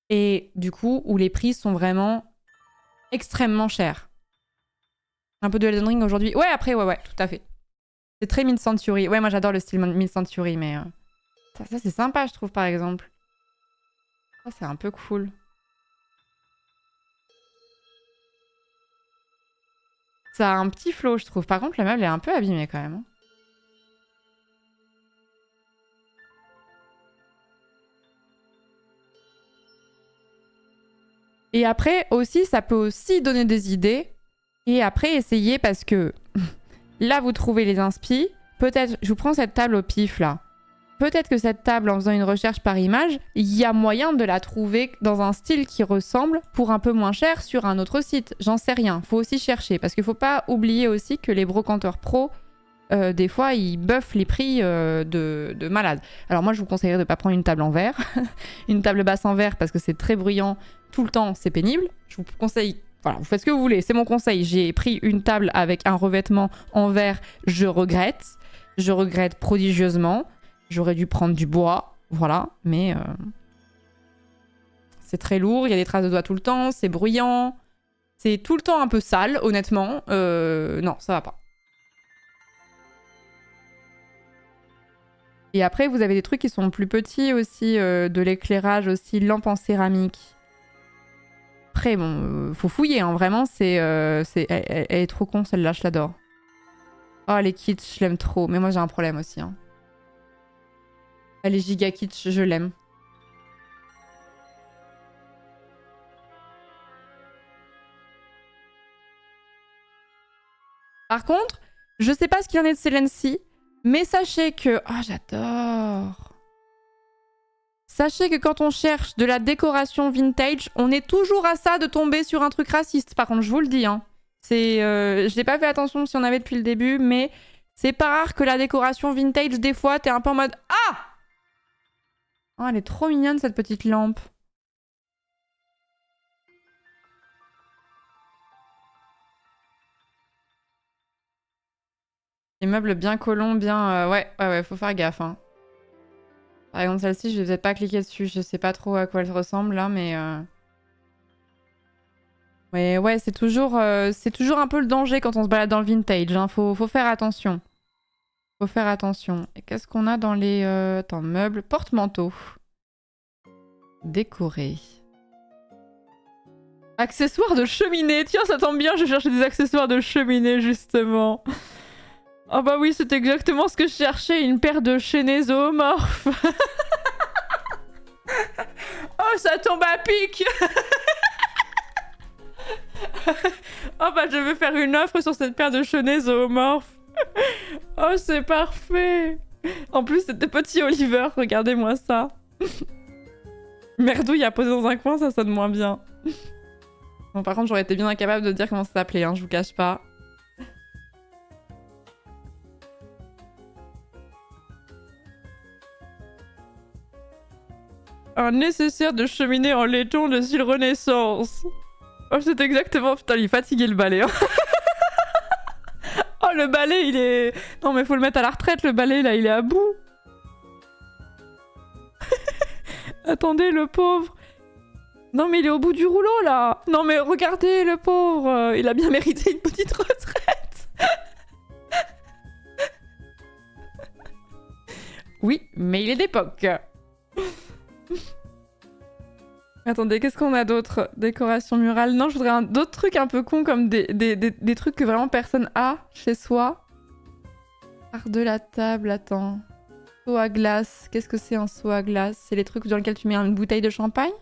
Et du coup, où les prix sont vraiment extrêmement chers. Un peu de Elden Ring aujourd'hui. Ouais, après, ouais, tout à fait. C'est très mid-century. Ouais, moi, j'adore le style mid-century, mais... Ça c'est sympa, je trouve, par exemple. Ça, c'est un peu cool. Ça a un petit flow, je trouve. Par contre, le meuble est un peu abîmé quand même. Et après, aussi, ça peut aussi donner des idées. Et après, essayer parce que là, vous trouvez les inspi. Peut-être, je vous prends cette table au pif, là. Peut-être que cette table, en faisant une recherche par image, il y a moyen de la trouver dans un style qui ressemble pour un peu moins cher sur un autre site. J'en sais rien. Faut aussi chercher. Parce qu'il faut pas oublier aussi que les brocanteurs pro, des fois, ils buffent les prix de malade. Alors moi, je vous conseillerais de ne pas prendre une table en verre. Une table basse en verre parce que c'est très bruyant tout le temps, c'est pénible. Je vous conseille... Voilà, vous faites ce que vous voulez, c'est mon conseil. J'ai pris une table avec un revêtement en verre, je regrette. Je regrette prodigieusement. J'aurais dû prendre du bois, voilà, mais c'est très lourd, il y a des traces de doigts tout le temps, c'est bruyant, c'est tout le temps un peu sale, honnêtement. Non, ça va pas. Et après, vous avez des trucs qui sont plus petits aussi, de l'éclairage aussi, lampe en céramique. Après, bon, faut fouiller, hein, vraiment, elle est trop con celle-là, je l'adore. Oh, les kits, je l'aime trop, mais moi j'ai un problème aussi, hein. Elle est giga kitsch, je l'aime. Par contre, je sais pas ce qu'il en est de Celency, mais sachez que... Oh, j'adore. Sachez que quand on cherche de la décoration vintage, on est toujours à ça de tomber sur un truc raciste. Par contre, je vous le dis, hein. Je n'ai pas fait attention si on avait depuis le début, mais c'est pas rare que la décoration vintage, des fois, t'es un peu en mode... Ah! Oh, elle est trop mignonne, cette petite lampe. Les meubles bien collants, bien... ouais, faut faire gaffe. Hein. Par exemple, celle-ci, je vais peut-être pas cliquer dessus. Je sais pas trop à quoi elle ressemble là, mais... Mais ouais, c'est toujours un peu le danger quand on se balade dans le vintage. Hein. Faut faire attention. Faut faire attention. Et qu'est-ce qu'on a dans les... Attends, meubles, porte-manteau. Décoré. Accessoires de cheminée. Tiens, ça tombe bien, je cherchais des accessoires de cheminée, justement. Oh bah oui, c'est exactement ce que je cherchais. Une paire de chaînets zoomorphes. Oh, ça tombe à pic. Oh bah je vais faire une offre sur cette paire de chaînets zoomorphes. Oh, c'est parfait. En plus, c'était petit Oliver, regardez-moi ça. Merdouille à poser dans un coin, ça sonne moins bien. Bon, par contre, j'aurais été bien incapable de dire comment ça s'appelait, hein, je vous cache pas. Un nécessaire de cheminée en laiton de style Renaissance. Oh, c'est exactement... Putain, il est fatigué le balai. Hein. Oh, le balai, il est... Non, mais faut le mettre à la retraite, le balai, là, il est à bout. Attendez, le pauvre. Non, mais il est au bout du rouleau, là. Non, mais regardez, le pauvre. Il a bien mérité une petite retraite. Oui, mais il est d'époque. Attendez, qu'est-ce qu'on a d'autre? Décoration murale. Non, je voudrais d'autres trucs un peu cons comme des trucs que vraiment personne a chez soi. Art de la table, attends. Seau à glace. Qu'est-ce que c'est un seau à glace? C'est les trucs dans lesquels tu mets une bouteille de champagne?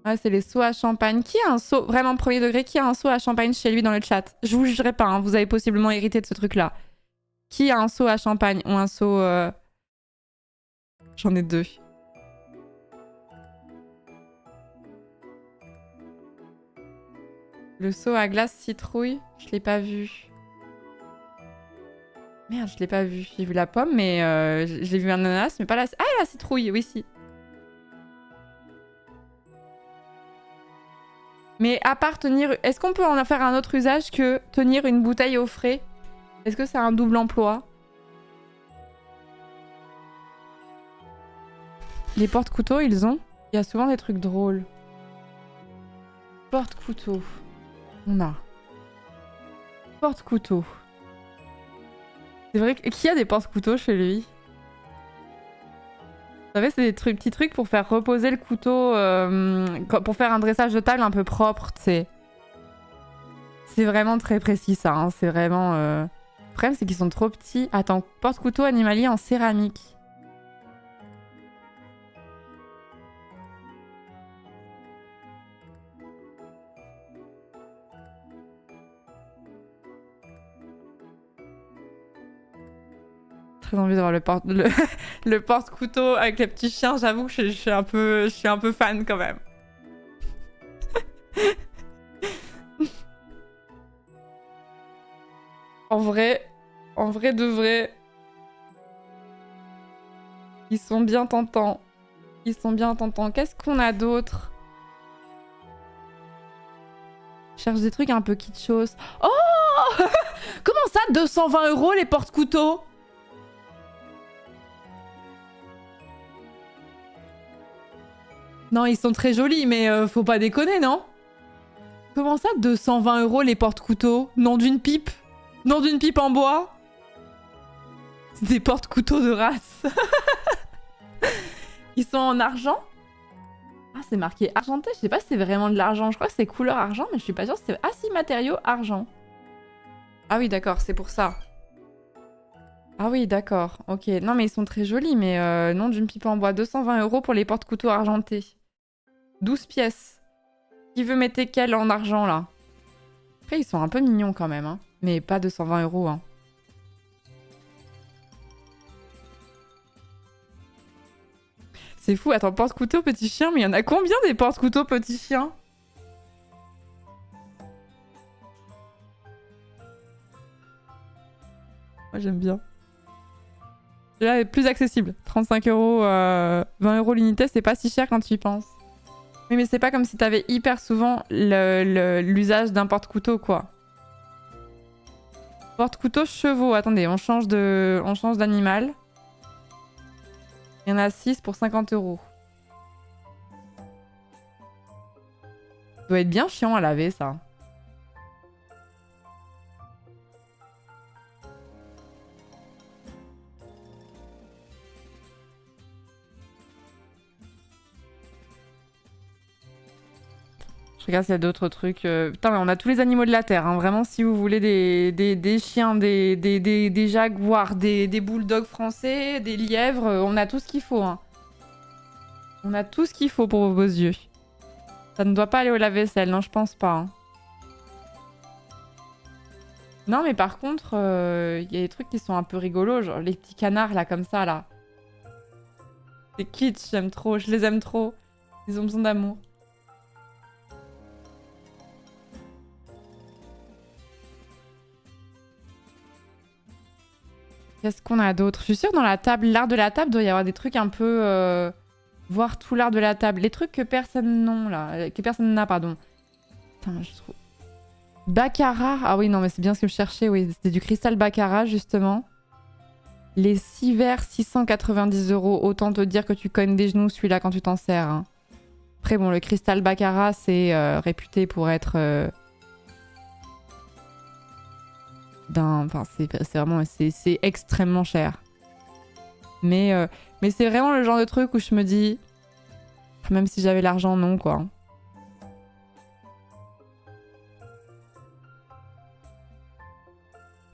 Ah, c'est les seaux à champagne. Qui a un seau, vraiment premier degré, qui a un seau à champagne chez lui dans le chat? Je vous jugerai pas, hein, vous avez possiblement hérité de ce truc-là. Qui a un seau à champagne ou un seau... J'en ai deux. Le seau à glace citrouille, je l'ai pas vu. Merde, je l'ai pas vu. J'ai vu la pomme, mais j'ai vu un ananas, mais pas la... Ah, la citrouille, oui, si. Mais à part tenir... Est-ce qu'on peut en faire un autre usage que tenir une bouteille au frais? Est-ce que c'est un double emploi? Les porte-couteaux, ils ont... Il y a souvent des trucs drôles. Porte-couteaux. On a. Porte-couteaux. C'est vrai que... Qui a des porte-couteaux chez lui? Vous savez, c'est des petits trucs pour faire reposer le couteau... pour faire un dressage de table un peu propre, tu sais. C'est vraiment très précis, ça. Hein. C'est vraiment... Le problème, c'est qu'ils sont trop petits. Attends, porte-couteau animalier en céramique. Très envie d'avoir le porte-couteau avec les petits chiens. J'avoue que je suis un peu fan quand même. En vrai de vrai, ils sont bien tentants. Ils sont bien tentants. Qu'est-ce qu'on a d'autre? Je cherche des trucs un peu kitschos. Oh comment ça, 220 € les porte-couteaux? Non, ils sont très jolis, mais faut pas déconner, non? Comment ça, 220 € les porte-couteaux? Nom d'une pipe? Nom d'une pipe en bois? Des porte-couteaux de race. Ils sont en argent? Ah, c'est marqué argenté. Je sais pas si c'est vraiment de l'argent. Je crois que c'est couleur argent, mais je suis pas sûre. C'est... Ah si, matériaux argent. Ah oui, d'accord, c'est pour ça. Ah oui, d'accord. Ok. Non, mais ils sont très jolis, mais nom d'une pipe en bois. 220 € pour les porte-couteaux argentés. 12 pièces. Qui veut mettre quel en argent, là? Après, ils sont un peu mignons quand même, hein. Mais pas 220 €, hein. C'est fou. Attends, porte-couteau petit chien, mais il y en a combien des porte-couteaux petits chiens? Moi, j'aime bien. Là, plus accessible. 35 €, 20 € l'unité, c'est pas si cher quand tu y penses. Oui, mais c'est pas comme si t'avais hyper souvent l'usage d'un porte-couteau, quoi. Porte-couteau chevaux. Attendez, on change d'animal. Il y en a 6 pour 50 €. Ça doit être bien chiant à laver, ça. Je regarde s'il y a d'autres trucs. Putain, mais on a tous les animaux de la Terre. Hein. Vraiment, si vous voulez des chiens, des jaguars, des bulldogs français, des lièvres, on a tout ce qu'il faut. Hein. On a tout ce qu'il faut pour vos beaux yeux. Ça ne doit pas aller au lave-vaisselle, non, je pense pas. Hein. Non, mais par contre, il y a des trucs qui sont un peu rigolos, genre les petits canards, là, comme ça, là. C'est kitsch, j'aime trop, je les aime trop. Ils ont besoin d'amour. Qu'est-ce qu'on a d'autre? Je suis sûre dans la table, l'art de la table, doit y avoir des trucs un peu... voir tout l'art de la table. Les trucs que personne n'a, là. Que personne n'a, pardon. Putain, je trouve... Baccarat. Ah oui, non, mais c'est bien ce que je cherchais. Oui, c'était du cristal Baccarat, justement. Les 6 verres, 690 €. Autant te dire que tu cognes des genoux celui-là quand tu t'en sers. Hein. Après, bon, le cristal Baccarat, c'est réputé pour être... Enfin, c'est vraiment... C'est extrêmement cher. Mais c'est vraiment le genre de truc où je me dis... Même si j'avais l'argent, non, quoi.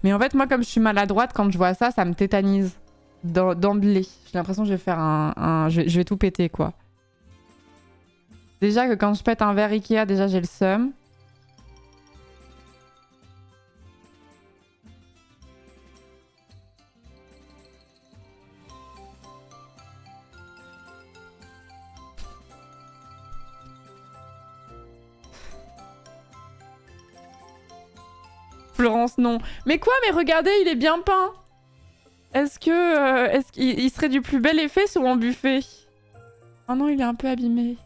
Mais en fait, moi, comme je suis maladroite, quand je vois ça, ça me tétanise. D'emblée. J'ai l'impression que je vais faire je vais tout péter, quoi. Déjà que quand je pète un verre Ikea, déjà, j'ai le seum. Florence, non. Mais quoi? Mais regardez, il est bien peint. Est-ce qu'il serait du plus bel effet sur mon buffet? Oh non, il est un peu abîmé.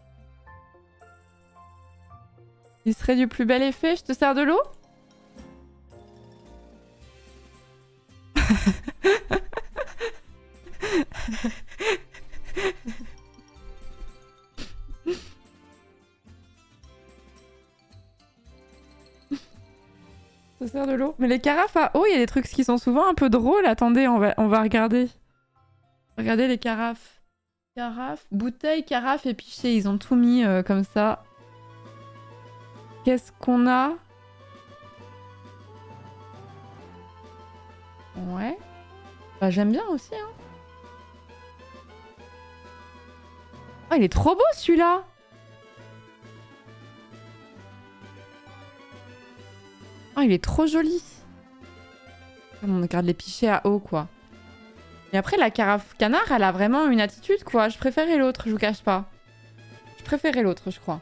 Il serait du plus bel effet. Je te sers de l'eau? Ça sert de l'eau. Mais les carafes à eau, il y a des trucs qui sont souvent un peu drôles. Attendez, on va regarder. Regardez les carafes. Carafes, bouteilles, carafes et pichets. Ils ont tout mis comme ça. Qu'est-ce qu'on a? Ouais. Bah, j'aime bien aussi. Hein. Oh, il est trop beau celui-là. Oh, il est trop joli. On regarde les pichets à eau, quoi. Et après, la carafe canard, elle a vraiment une attitude, quoi. Je préférais l'autre, je vous cache pas. Je préférais l'autre, je crois.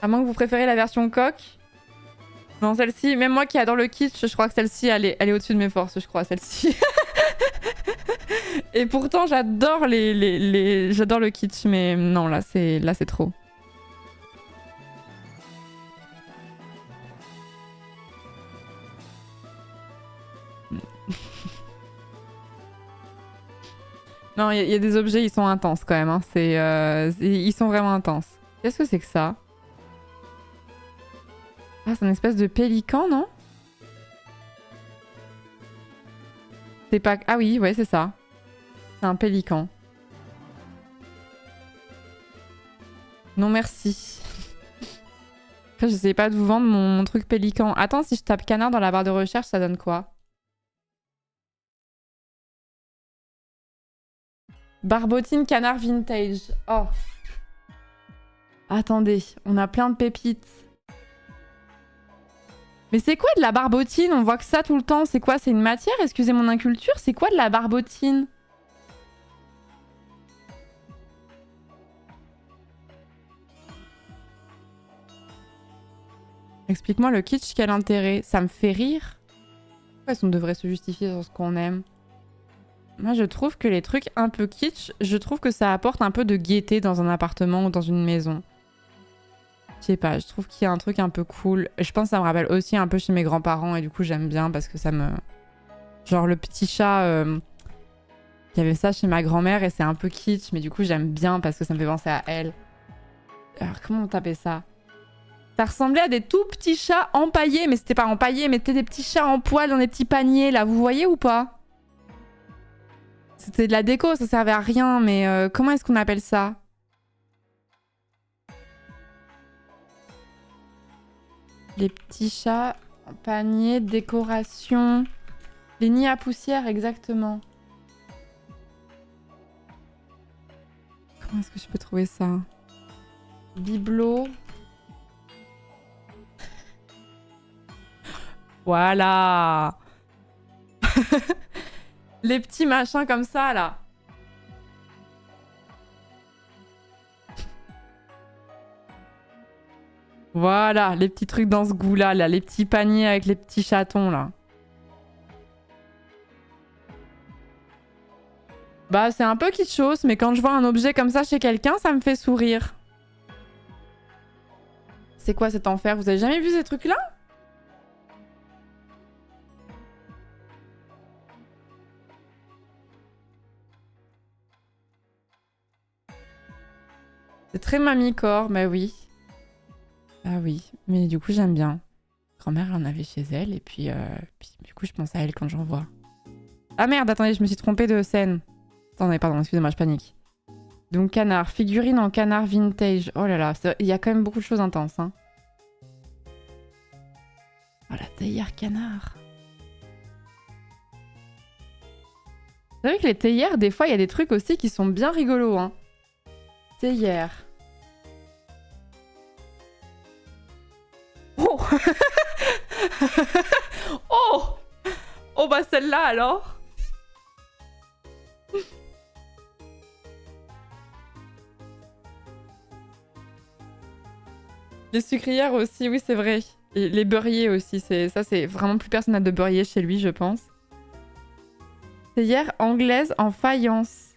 À moins que vous préférez la version coque. Non, celle-ci, même moi qui adore le kitsch, je crois que celle-ci, elle est au-dessus de mes forces, je crois, celle-ci. Et pourtant, j'adore j'adore le kitsch, mais non, là, c'est trop. Non, il y a des objets, ils sont intenses quand même. Hein. Ils sont vraiment intenses. Qu'est-ce que c'est que ça? Ah, c'est une espèce de pélican, non? C'est pas... Ah oui, ouais, c'est ça. C'est un pélican. Non, merci. Après, je sais pas de vous vendre mon truc pélican. Attends, si je tape canard dans la barre de recherche, ça donne quoi? Barbotine canard vintage. Oh. Attendez, on a plein de pépites. Mais c'est quoi de la barbotine? On voit que ça tout le temps. C'est quoi? C'est une matière? Excusez mon inculture. C'est quoi de la barbotine? Explique-moi le kitsch, quel intérêt? Ça me fait rire. Pourquoi est-ce qu'on devrait se justifier sur ce qu'on aime? Moi, je trouve que les trucs un peu kitsch, je trouve que ça apporte un peu de gaieté dans un appartement ou dans une maison. Je sais pas, je trouve qu'il y a un truc un peu cool. Je pense que ça me rappelle aussi un peu chez mes grands-parents et du coup j'aime bien parce que ça me... Genre le petit chat, il y avait ça chez ma grand-mère et c'est un peu kitsch, mais du coup j'aime bien parce que ça me fait penser à elle. Alors comment on tapait ça? Ça ressemblait à des tout petits chats empaillés, mais c'était pas empaillé, mais c'était des petits chats en poil dans des petits paniers là, vous voyez ou pas? C'était de la déco, ça servait à rien, mais comment est-ce qu'on appelle ça? Les petits chats en panier, décoration. Les nids à poussière, exactement. Comment est-ce que je peux trouver ça? Bibelot. Voilà. Les petits machins comme ça, là. Voilà, les petits trucs dans ce goût-là, là. Les petits paniers avec les petits chatons, là. Bah, c'est un peu kitschos, mais quand je vois un objet comme ça chez quelqu'un, ça me fait sourire. C'est quoi cet enfer? Vous avez jamais vu ces trucs-là? C'est très mamie-corps, bah oui. Ah oui, mais du coup j'aime bien. Grand-mère en avait chez elle et puis du coup je pense à elle quand j'en vois. Ah merde, attendez, je me suis trompée de scène. Attendez, pardon, excusez-moi, je panique. Donc canard, figurine en canard vintage. Oh là là, il y a quand même beaucoup de choses intenses. Hein. Oh la théière canard. C'est vrai que les théières, des fois, il y a des trucs aussi qui sont bien rigolos. Hein. Théière. Oh oh oh bah celle-là alors. Les sucrières aussi, oui c'est vrai. Et les beurriers aussi, ça c'est vraiment plus personne n'a de beurrier chez lui je pense. Théière anglaise en faïence.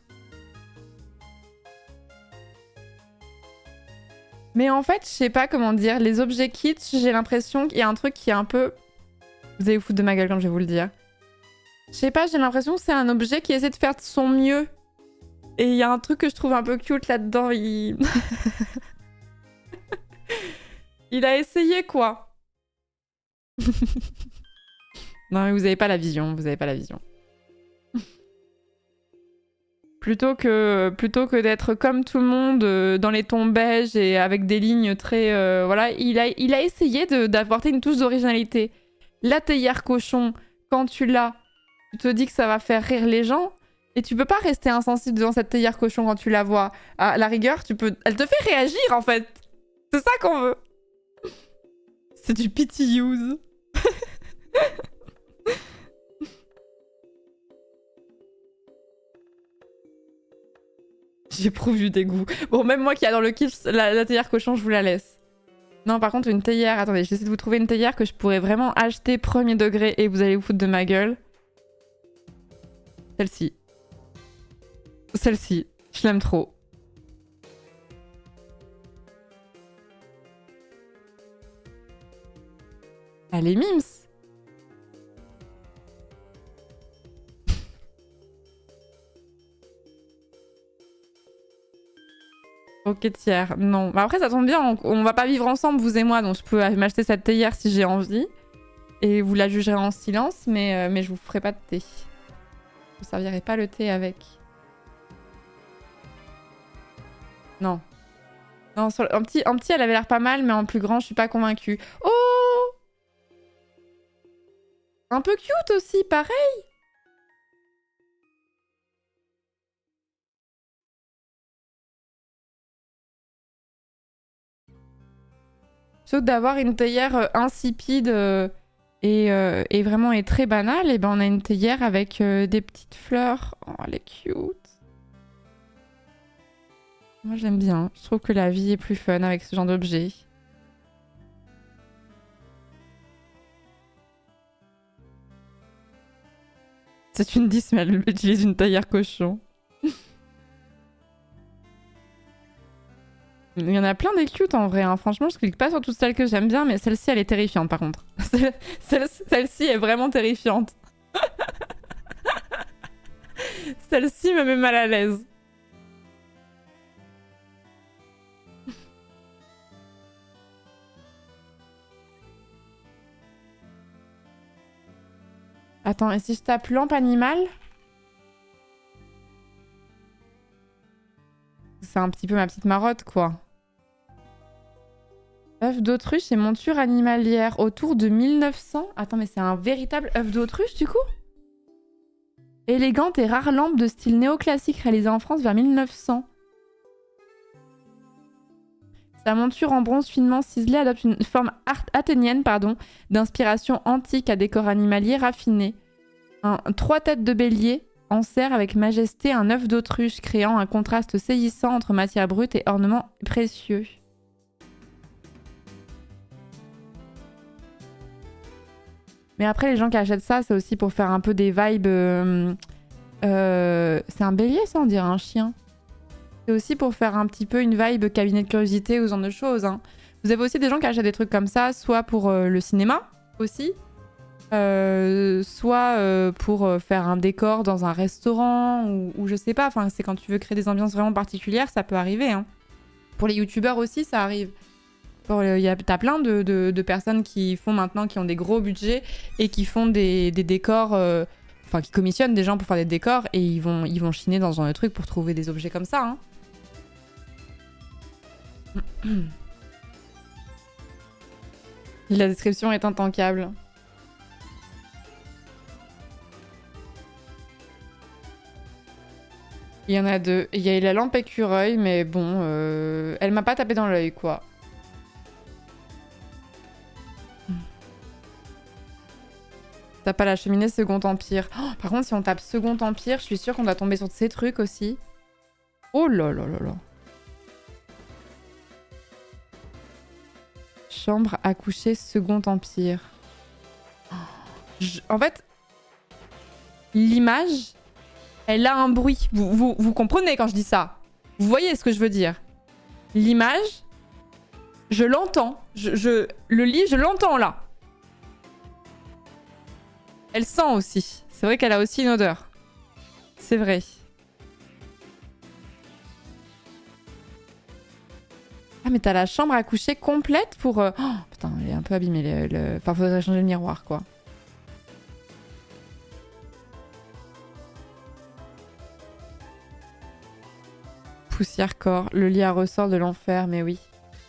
Mais en fait, je sais pas comment dire, les objets kitsch, j'ai l'impression qu'il y a un truc qui est un peu... Vous allez vous foutre de ma gueule quand je vais vous le dire. Je sais pas, j'ai l'impression que c'est un objet qui essaie de faire de son mieux. Et il y a un truc que je trouve un peu cute là-dedans, il... il a essayé quoi. Non mais vous avez pas la vision, vous avez pas la vision. Plutôt que d'être comme tout le monde dans les tons beige et avec des lignes très... voilà, il a essayé d'apporter une touche d'originalité. La théière cochon, quand tu l'as, tu te dis que ça va faire rire les gens et tu peux pas rester insensible devant cette théière cochon quand tu la vois. À la rigueur, elle te fait réagir en fait. C'est ça qu'on veut. C'est du pity use. J'éprouve du dégoût. Bon, même moi qui adore le kitsch, la théière cochon, je vous la laisse. Non, par contre, une théière... Attendez, j'essaie de vous trouver une théière que je pourrais vraiment acheter premier degré et vous allez vous foutre de ma gueule. Celle-ci. Celle-ci. Je l'aime trop. Elle est mims. Ok, tiers. Non. Bah après, ça tombe bien. On va pas vivre ensemble, vous et moi. Donc, je peux m'acheter cette théière si j'ai envie. Et vous la jugerez en silence. Mais je vous ferai pas de thé. Je vous servirai pas le thé avec. Non. Non, en petit, elle avait l'air pas mal. Mais en plus grand, je suis pas convaincue. Oh! Un peu cute aussi, pareil. Plutôt que d'avoir une théière insipide et vraiment est très banale, et ben on a une théière avec des petites fleurs. Oh, elle est cute. Moi j'aime bien. Je trouve que la vie est plus fun avec ce genre d'objet. C'est une 10, mais elle utilise une théière cochon. Il y en a plein des cute en vrai, hein. Franchement, je clique pas sur toutes celles que j'aime bien, mais celle-ci, elle est terrifiante par contre. Celle-ci est vraiment terrifiante. Celle-ci me met mal à l'aise. Attends, et si je tape lampe animale? C'est un petit peu ma petite marotte, quoi. œuf d'autruche et monture animalière autour de 1900. Attends, mais c'est un véritable œuf d'autruche du coup? Élégante et rare lampe de style néoclassique réalisée en France vers 1900. Sa monture en bronze finement ciselée adopte une forme athénienne d'inspiration antique à décor animalier raffiné. Trois têtes de bélier en serre avec majesté un œuf d'autruche créant un contraste saisissant entre matière brute et ornements précieux. Mais après, les gens qui achètent ça, c'est aussi pour faire un peu des vibes... c'est un bélier, ça, on dirait un chien. C'est aussi pour faire un petit peu une vibe cabinet de curiosité ou ce genre de choses. Hein. Vous avez aussi des gens qui achètent des trucs comme ça, soit pour le cinéma, aussi. Soit pour faire un décor dans un restaurant, ou je sais pas. Enfin, c'est quand tu veux créer des ambiances vraiment particulières, ça peut arriver. Hein. Pour les youtubeurs aussi, ça arrive. T'as plein de personnes qui font maintenant, qui ont des gros budgets et qui font des décors, enfin qui commissionnent des gens pour faire des décors et ils vont chiner dans ce genre de truc pour trouver des objets comme ça. Hein. La description est intankable. Il y en a deux. Il y a la lampe écureuil, mais bon, elle m'a pas tapé dans l'œil, quoi. T'as pas la cheminée Second Empire. Oh, par contre, si on tape Second Empire, je suis sûre qu'on doit tomber sur ces trucs aussi. Oh là là là là. Chambre à coucher Second Empire. En fait, l'image, elle a un bruit. Vous comprenez quand je dis ça? Vous voyez ce que je veux dire? L'image, je l'entends. Le lit, je l'entends là. Elle sent aussi. C'est vrai qu'elle a aussi une odeur. C'est vrai. Ah, mais t'as la chambre à coucher complète pour... Oh, putain, elle est un peu abîmée. Enfin, faudrait changer le miroir, quoi. Poussière corps, le lit à ressort de l'enfer, mais oui.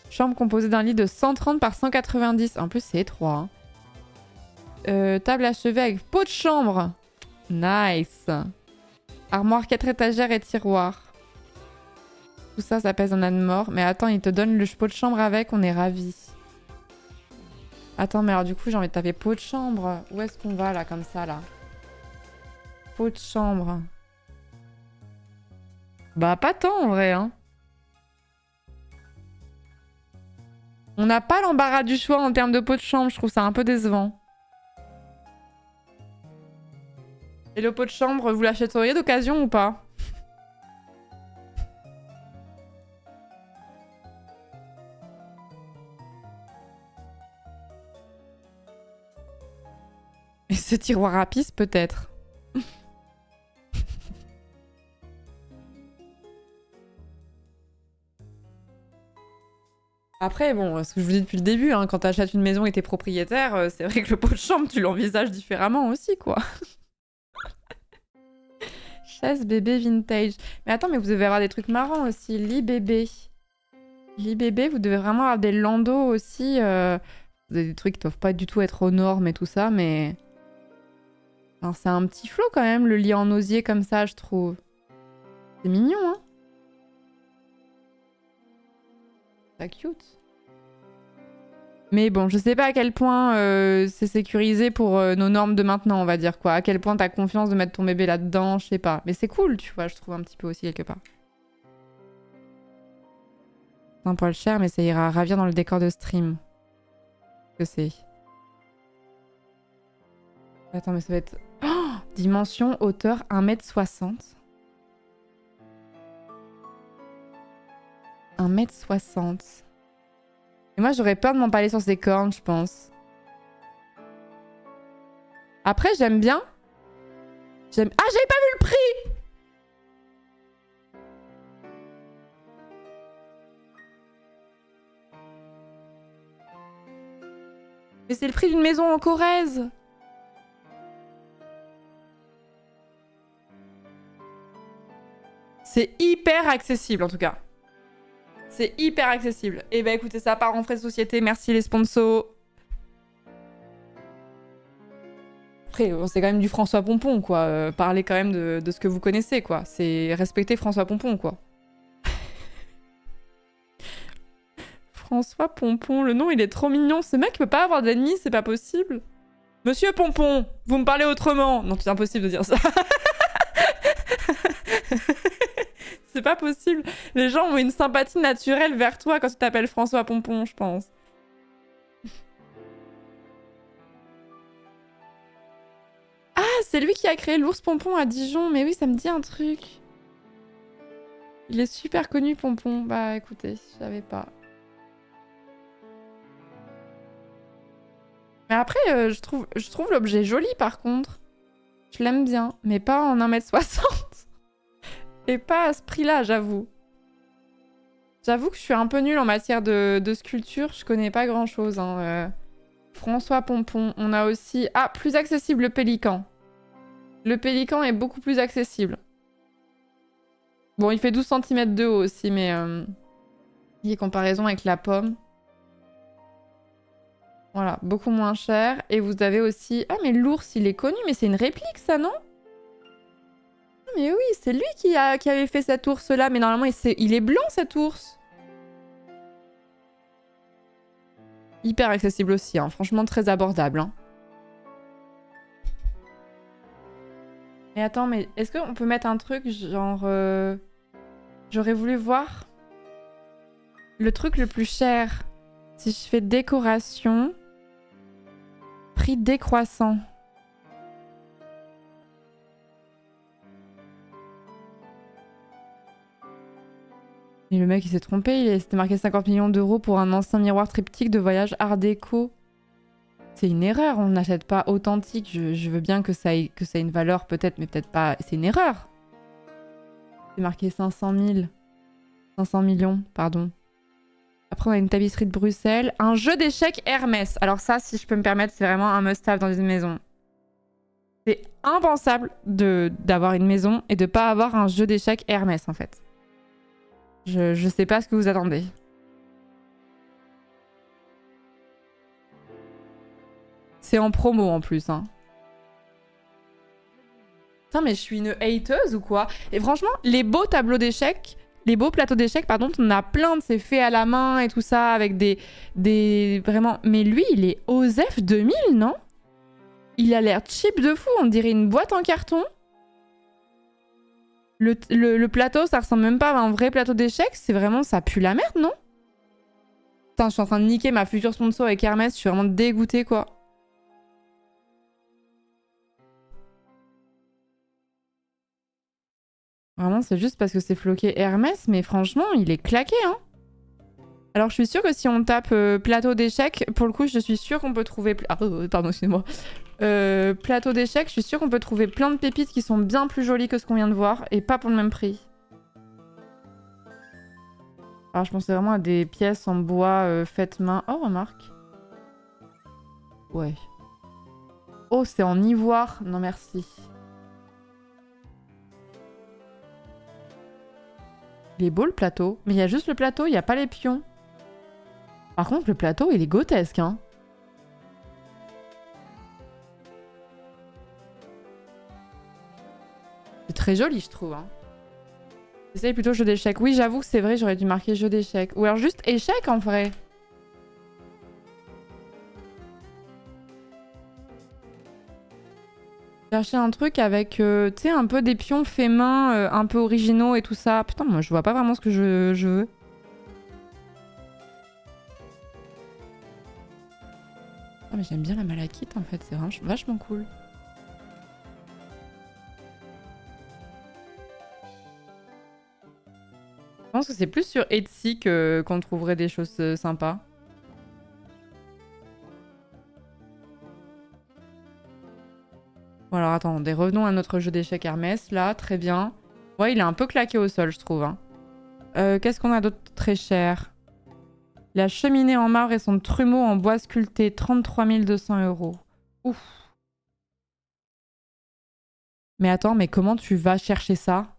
Chambre composée d'un lit de 130 par 190. En plus, c'est étroit. Hein. Table à chevet avec pot de chambre. Nice. Armoire 4 étagères et tiroir. Tout ça, ça pèse un âne mort. Mais attends, il te donne le pot de chambre avec, on est ravis. Attends, mais alors du coup, j'ai envie de taper pot de chambre. Où est-ce qu'on va là, comme ça, là? Pot de chambre. Bah, pas tant en vrai, hein. On n'a pas l'embarras du choix en termes de pot de chambre, je trouve ça un peu décevant. Et le pot de chambre, vous l'achèteriez d'occasion ou pas? Et ce tiroir à pisse, peut-être. Après, bon, ce que je vous dis depuis le début, hein, quand t'achètes une maison et t'es propriétaire, c'est vrai que le pot de chambre, tu l'envisages différemment aussi, quoi. Chaise bébé vintage. Mais attends, mais vous devez avoir des trucs marrants aussi. Lit bébé. Lit bébé, vous devez vraiment avoir des landaux aussi. Des trucs qui doivent pas du tout être aux normes et tout ça, mais... Alors, c'est un petit flow quand même, le lit en osier comme ça, je trouve. C'est mignon, hein? C'est cute. Mais bon, je sais pas à quel point c'est sécurisé pour nos normes de maintenant, on va dire, quoi. À quel point t'as confiance de mettre ton bébé là-dedans, je sais pas. Mais c'est cool, tu vois, je trouve un petit peu aussi quelque part. C'est un poil cher, mais ça ira ravir dans le décor de stream. Que c'est. Attends, mais ça va être... Oh, dimension, hauteur 1m60. 1m60. Et moi, j'aurais peur de m'empaler sur ses cornes, je pense. Après, j'aime bien. Ah, j'avais pas vu le prix! Mais c'est le prix d'une maison en Corrèze. C'est hyper accessible en tout cas. C'est hyper accessible. Et bah écoutez, ça part en frais de société. Merci les sponsors. Après, c'est quand même du François Pompon, quoi. Parlez quand même de ce que vous connaissez, quoi. C'est respecter François Pompon, quoi. François Pompon, le nom il est trop mignon. Ce mec peut pas avoir d'ennemis, c'est pas possible. Monsieur Pompon, vous me parlez autrement. Non, c'est impossible de dire ça. C'est pas possible. Les gens ont une sympathie naturelle vers toi quand tu t'appelles François Pompon, je pense. Ah, c'est lui qui a créé l'ours Pompon à Dijon. Mais oui, ça me dit un truc. Il est super connu, Pompon. Bah écoutez, je savais pas. Mais après, je trouve l'objet joli par contre. Je l'aime bien, mais pas en 1m60. Et pas à ce prix-là, j'avoue. J'avoue que je suis un peu nulle en matière de sculpture. Je connais pas grand-chose. Hein. François Pompon. On a aussi... Ah, plus accessible, le pélican. Le pélican est beaucoup plus accessible. Bon, il fait 12 cm de haut aussi, mais... il y a comparaison avec la pomme. Voilà, beaucoup moins cher. Et vous avez aussi... Ah, mais l'ours, il est connu, mais c'est une réplique, ça, non? Mais oui, c'est lui qui avait fait cet ours-là. Mais normalement, il est blanc, cet ours. Hyper accessible aussi, hein. Franchement, très abordable. Hein. Mais attends, mais est-ce qu'on peut mettre un truc genre... J'aurais voulu voir le truc le plus cher. Si je fais décoration... Prix décroissant. Et le mec, il s'est trompé. C'était marqué 50 millions d'euros pour un ancien miroir triptyque de voyage art déco. C'est une erreur. On n'achète pas authentique. Je veux bien que ça ait une valeur peut-être, mais peut-être pas... C'est une erreur. C'est marqué 500 000. 500 millions, pardon. Après, on a une tapisserie de Bruxelles. Un jeu d'échecs Hermès. Alors ça, si je peux me permettre, c'est vraiment un must-have dans une maison. C'est impensable d'avoir une maison et de pas avoir un jeu d'échecs Hermès, en fait. Je sais pas ce que vous attendez. C'est en promo, en plus. Hein. Putain, mais je suis une hateuse ou quoi? Et franchement, les beaux tableaux d'échecs... Les beaux plateaux d'échecs, pardon, on a plein de ces faits à la main et tout ça, avec des... Vraiment... Mais lui, il est OSEF 2000, non? Il a l'air cheap de fou, on dirait une boîte en carton. Le plateau, ça ressemble même pas à un vrai plateau d'échecs, c'est vraiment... Ça pue la merde, non? Putain, je suis en train de niquer ma future sponsor avec Hermès, je suis vraiment dégoûtée, quoi. Vraiment, c'est juste parce que c'est floqué Hermès, mais franchement, il est claqué, hein. Alors, je suis sûre que si on tape plateau d'échecs, pour le coup, je suis sûre qu'on peut trouver... Ah, pardon, excusez-moi. Plateau d'échecs, je suis sûre qu'on peut trouver plein de pépites qui sont bien plus jolies que ce qu'on vient de voir, et pas pour le même prix. Alors, je pensais vraiment à des pièces en bois faites main. Oh, remarque. Ouais. Oh, c'est en ivoire. Non, merci. Il est beau le plateau, mais il y a juste le plateau, il n'y a pas les pions. Par contre, le plateau, il est grotesque, hein. C'est très joli, je trouve. Hein. J'essaye plutôt jeu d'échecs. Oui, j'avoue que c'est vrai, j'aurais dû marquer jeu d'échecs. Ou alors juste échec, en vrai. Chercher un truc avec, tu sais, un peu des pions faits main, un peu originaux et tout ça. Putain, moi, je vois pas vraiment ce que je veux. Ah, mais j'aime bien la malachite, en fait. C'est vachement cool. Je pense que c'est plus sur Etsy qu'on trouverait des choses sympas. Bon alors attendez, revenons à notre jeu d'échecs Hermès. Là, très bien. Ouais, il est un peu claqué au sol, je trouve. Hein. Qu'est-ce qu'on a d'autre très cher? La cheminée en marbre et son trumeau en bois sculpté, 33 200 €. Ouf. Mais attends, mais comment tu vas chercher ça?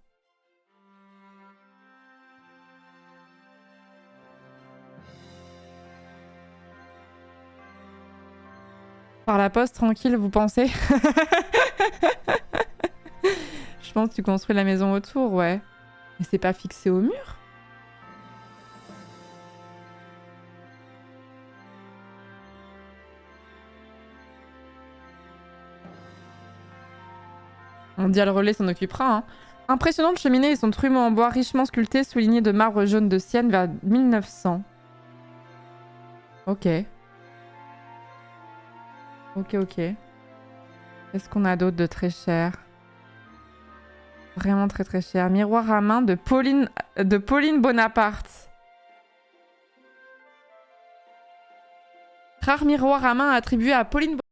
Par la poste, tranquille, vous pensez? Je pense que tu construis la maison autour, ouais. Mais c'est pas fixé au mur? On dit à le relais s'en occupera, hein. Impressionnante cheminée et son trumeau en bois richement sculpté souligné de marbre jaune de Sienne vers 1900. Ok. Ok, ok. Qu'est-ce qu'on a d'autre de très cher? Vraiment très très cher. Miroir à main de Pauline Bonaparte. Rare miroir à main attribué à Pauline Bonaparte.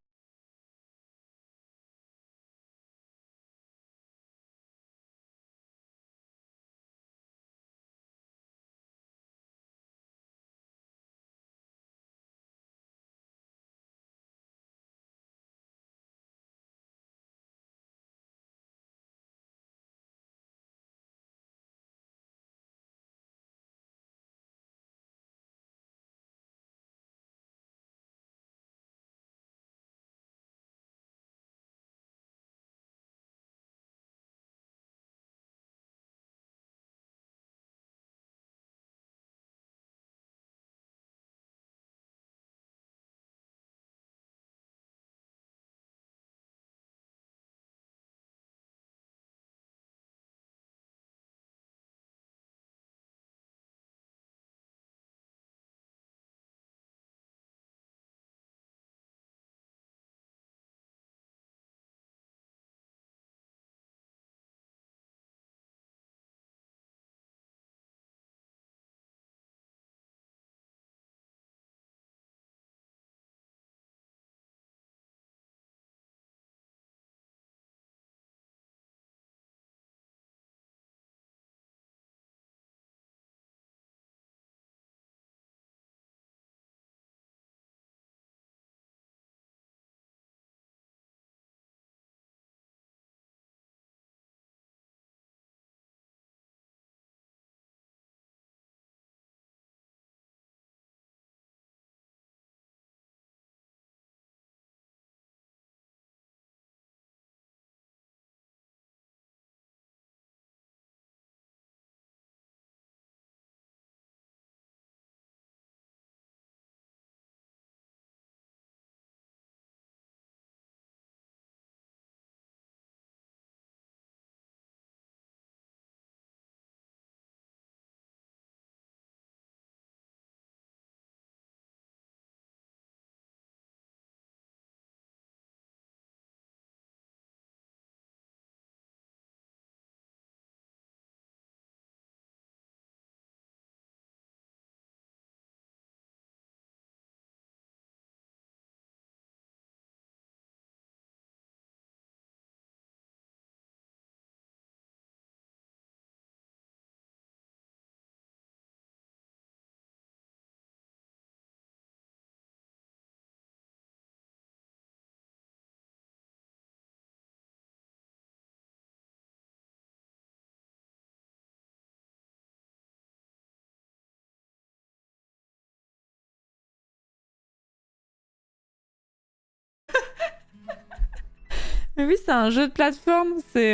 Mais oui, c'est un jeu de plateforme. C'est...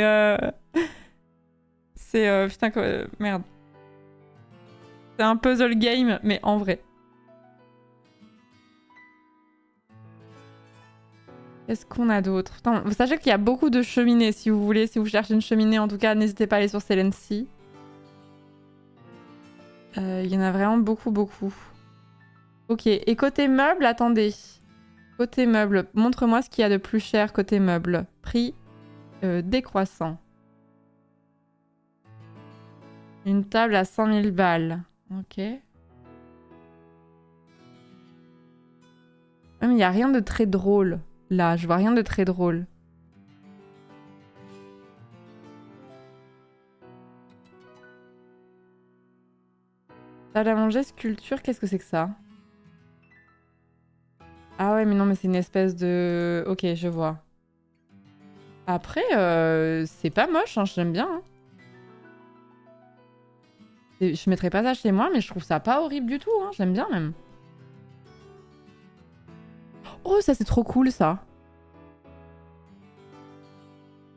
putain, merde. C'est un puzzle game, mais en vrai. Qu'est-ce qu'on a d'autre? Sachez qu'il y a beaucoup de cheminées, si vous voulez. Si vous cherchez une cheminée, en tout cas, n'hésitez pas à aller sur Celency. Il y en a vraiment beaucoup, beaucoup. Ok, et côté meubles, attendez. Côté meubles, montre-moi ce qu'il y a de plus cher côté meubles. Prix décroissant. Une table à 100 000 balles. Ok. Ah, mais il n'y a rien de très drôle. Là, je vois rien de très drôle. Table à manger, sculpture, qu'est-ce que c'est que ça? Ah ouais, mais non, mais c'est une espèce de... Ok, je vois. Après, c'est pas moche, hein, j'aime bien. Hein. Je mettrais pas ça chez moi, mais je trouve ça pas horrible du tout. Hein, j'aime bien même. Oh, ça c'est trop cool, ça.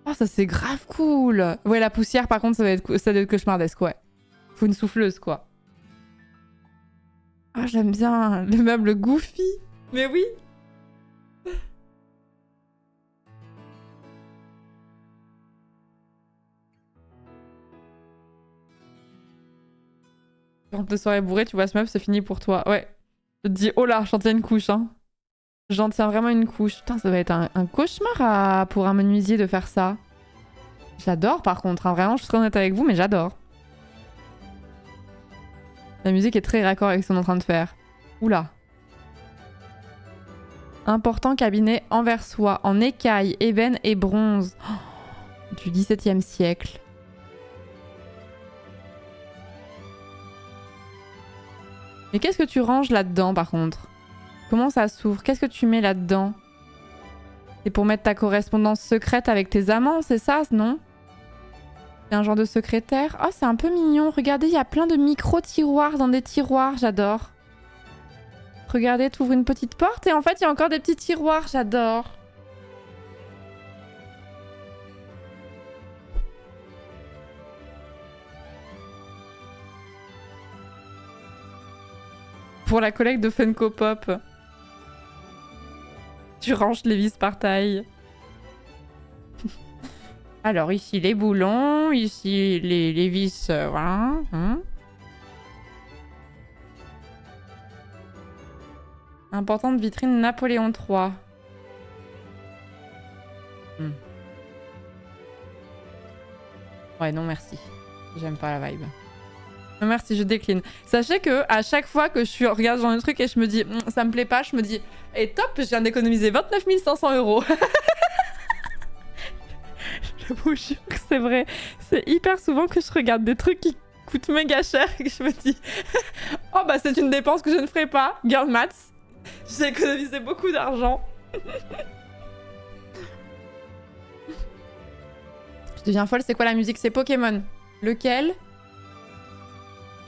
Oh, ça c'est grave cool. Ouais, la poussière, par contre, ça doit être cauchemardesque, ouais. Faut une souffleuse, quoi. Ah, j'aime bien le meuble Goofy. Mais oui. Quand te soirée bourrée, tu vois ce meuble, c'est fini pour toi. Ouais. Je te dis, oh là, j'en tiens une couche, hein. J'en tiens vraiment une couche. Putain, ça va être un cauchemar pour un menuisier de faire ça. J'adore, par contre. Hein. Vraiment, je suis très honnête avec vous, mais j'adore. La musique est très raccord avec ce qu'on est en train de faire. Oula. Important cabinet anversois, en écaille, ébène et bronze. Oh, du XVIIe siècle. Mais qu'est-ce que tu ranges là-dedans, par contre? Comment ça s'ouvre? Qu'est-ce que tu mets là-dedans? C'est pour mettre ta correspondance secrète avec tes amants, c'est ça, non? C'est un genre de secrétaire. Oh, c'est un peu mignon. Regardez, il y a plein de micro-tiroirs dans des tiroirs. J'adore. Regardez, t'ouvres une petite porte et en fait, il y a encore des petits tiroirs. J'adore. Pour la collecte de Funko Pop. Tu ranges les vis par taille. Alors, ici, les boulons. Ici, les vis. Voilà. Importante vitrine Napoléon III. Ouais, non, merci. J'aime pas la vibe. Non, merci, je décline. Sachez que à chaque fois que je regarde ce genre de truc et je me dis, ça me plaît pas, je me dis, et top, je viens d'économiser 29 500 €. Je vous jure que c'est vrai. C'est hyper souvent que je regarde des trucs qui coûtent méga cher et que je me dis, oh bah c'est une dépense que je ne ferai pas. Girl maths. J'ai économisé beaucoup d'argent. Je deviens folle, c'est quoi la musique? C'est Pokémon. Lequel?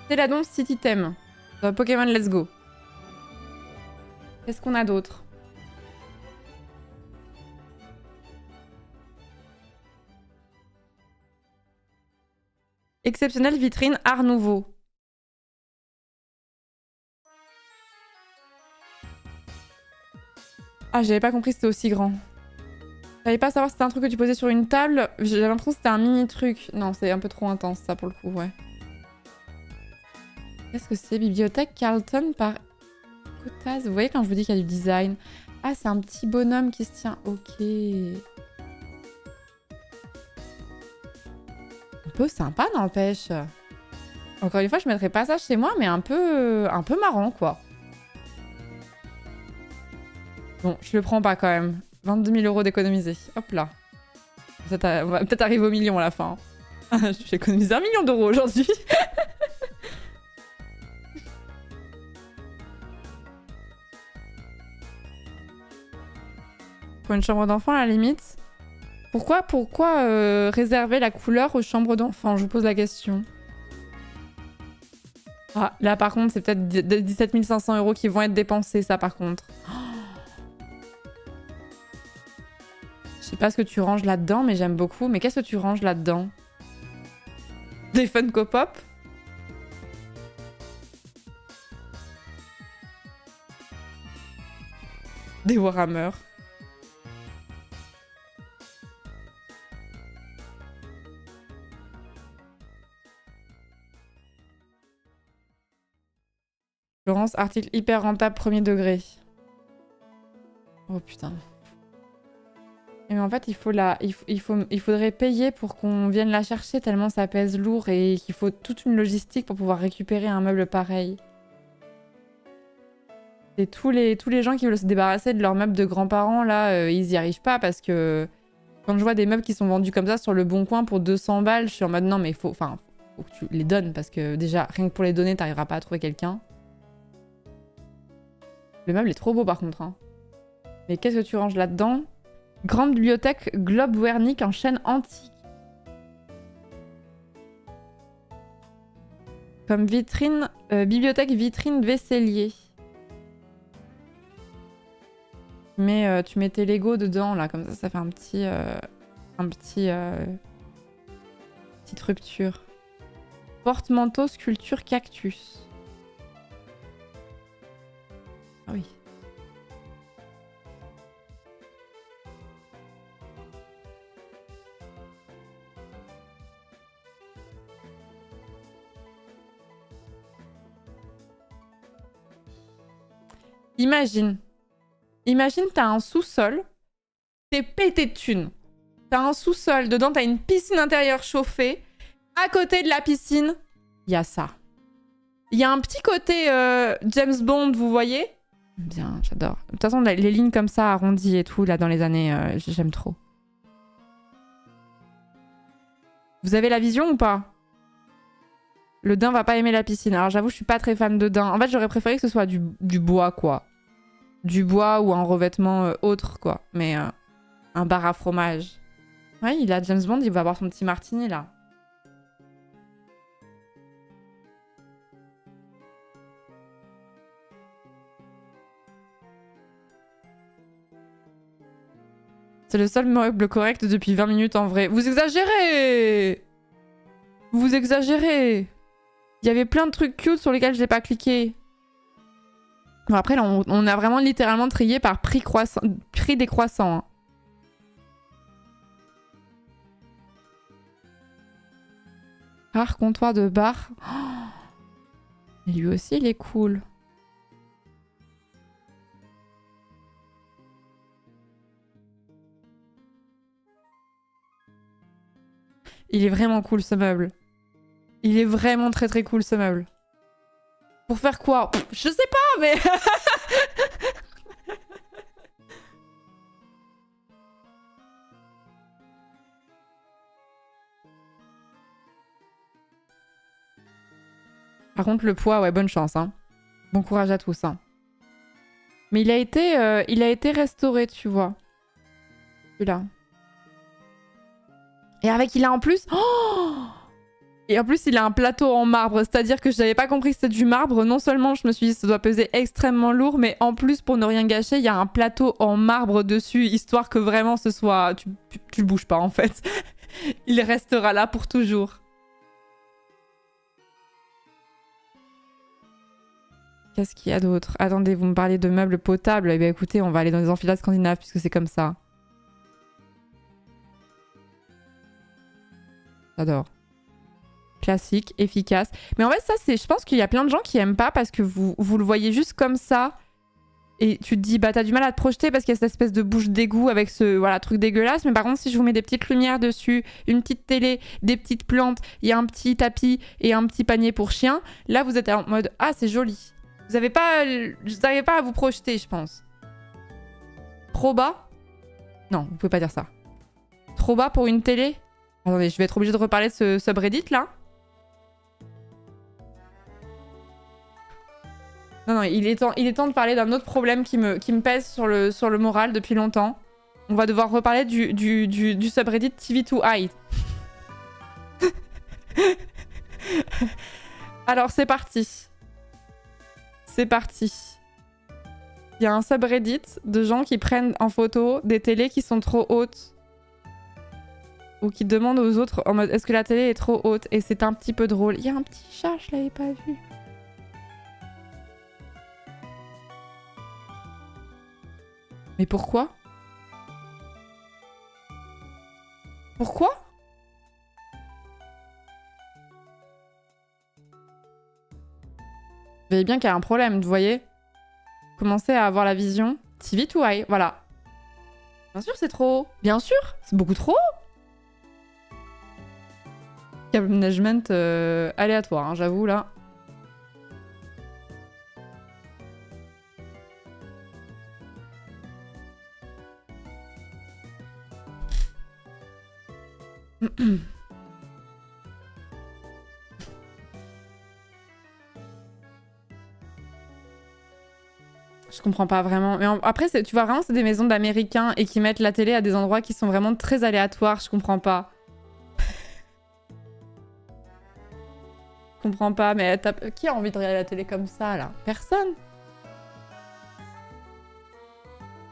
C'est l'annonce City Theme. Pokémon Let's Go. Qu'est-ce qu'on a d'autre? Exceptionnelle vitrine Art Nouveau. Ah, j'avais pas compris que c'était aussi grand. J'avais pas savoir si c'était un truc que tu posais sur une table. J'avais l'impression que c'était un mini truc. Non, c'est un peu trop intense ça pour le coup, ouais. Qu'est-ce que c'est? Bibliothèque Carlton par Cotaz. Vous voyez quand je vous dis qu'il y a du design? Ah, c'est un petit bonhomme qui se tient. Ok. Un peu sympa, n'empêche. Encore une fois, je mettrais pas ça chez moi, mais un peu marrant, quoi. Bon, je le prends pas quand même. 22 000 € d'économiser. Hop là. On va peut-être arriver au million à la fin. J'ai économisé 1 million d'euros aujourd'hui. Pour une chambre d'enfant, à la limite. Pourquoi réserver la couleur aux chambres d'enfants? Je vous pose la question. Ah, là par contre, c'est peut-être 17 500 € qui vont être dépensés, ça par contre. Je sais pas ce que tu ranges là-dedans, mais j'aime beaucoup. Mais qu'est-ce que tu ranges là-dedans? Des Funko Pop? Des Warhammer? Florence, article hyper rentable premier degré. Oh putain. Mais en fait, il faudrait payer pour qu'on vienne la chercher tellement ça pèse lourd et qu'il faut toute une logistique pour pouvoir récupérer un meuble pareil. Et tous les gens qui veulent se débarrasser de leurs meubles de grands-parents, là, ils y arrivent pas parce que quand je vois des meubles qui sont vendus comme ça sur le Bon Coin pour 200 balles, je suis en mode non mais faut que tu les donnes parce que déjà, rien que pour les donner, t'arriveras pas à trouver quelqu'un. Le meuble est trop beau par contre. Hein. Mais qu'est-ce que tu ranges là-dedans? Grande bibliothèque Globe Wernicke en chêne antique. Comme vitrine, bibliothèque vitrine vaisselier. Mais tu mets tes Lego dedans là, comme ça fait petite rupture. Porte-manteau sculpture cactus. Ah oui. Imagine, t'as un sous-sol, t'es pété de thunes. T'as un sous-sol, dedans t'as une piscine intérieure chauffée. À côté de la piscine, il y a ça. Il y a un petit côté James Bond, vous voyez? Bien, j'adore. De toute façon, les lignes comme ça, arrondies et tout, là, dans les années, j'aime trop. Vous avez la vision ou pas? Le daim va pas aimer la piscine. Alors j'avoue, je suis pas très fan de daim. En fait, j'aurais préféré que ce soit du bois, quoi. Du bois ou un revêtement autre, quoi. Mais un bar à fromage. Ouais, il a James Bond, il va avoir son petit martini, là. C'est le seul meuble correct depuis 20 minutes en vrai. Vous exagérez! Vous exagérez! Il y avait plein de trucs cute sur lesquels je n'ai pas cliqué. Bon, après, là, on a vraiment littéralement trié par prix décroissant. Hein. Rare comptoir de bar. Oh, mais lui aussi, il est cool. Il est vraiment cool, ce meuble. Il est vraiment très très cool, ce meuble. Pour faire quoi? Je sais pas, mais... Par contre, le poids, ouais, bonne chance. Hein. Bon courage à tous. Hein. Mais il a été restauré, tu vois. Celui-là. Et avec, il a en plus... Oh! Et en plus, il a un plateau en marbre. C'est-à-dire que je n'avais pas compris que c'était du marbre. Non seulement, je me suis dit que ça doit peser extrêmement lourd, mais en plus, pour ne rien gâcher, il y a un plateau en marbre dessus, histoire que vraiment ce soit... Tu le bouges pas, en fait. Il restera là pour toujours. Qu'est-ce qu'il y a d'autre? Attendez, vous me parlez de meubles potables. Eh bien, écoutez, on va aller dans les enfilades scandinaves, puisque c'est comme ça. J'adore. Classique, efficace. Mais en fait, ça, c'est. Je pense qu'il y a plein de gens qui aiment pas parce que vous le voyez juste comme ça. Et tu te dis, bah, t'as du mal à te projeter parce qu'il y a cette espèce de bouche d'égout avec ce voilà, truc dégueulasse. Mais par contre, si je vous mets des petites lumières dessus, une petite télé, des petites plantes, il y a un petit tapis et un petit panier pour chien, là, vous êtes en mode, ah, c'est joli. Vous n'arrivez pas à vous projeter, je pense. Trop bas? Non, vous pouvez pas dire ça. Trop bas pour une télé? Attendez, je vais être obligée de reparler de ce subreddit, là. Non, il est temps de parler d'un autre problème qui me pèse sur le moral depuis longtemps. On va devoir reparler du subreddit TV2i. Alors, c'est parti. C'est parti. Il y a un subreddit de gens qui prennent en photo des télés qui sont trop hautes. Ou qui demandent aux autres en mode est-ce que la télé est trop haute? Et c'est un petit peu drôle. Il y a un petit chat, je l'avais pas vu. Mais pourquoi? Pourquoi? Vous voyez bien qu'il y a un problème, vous voyez? Commencez à avoir la vision. TV2i, voilà. Bien sûr, c'est trop haut. Bien sûr, c'est beaucoup trop haut. Câble management aléatoire, hein, j'avoue, là. Je comprends pas vraiment. Mais après, tu vois vraiment, c'est des maisons d'Américains et qui mettent la télé à des endroits qui sont vraiment très aléatoires. Je comprends pas. Je comprends pas, mais qui a envie de regarder la télé comme ça, là? Personne.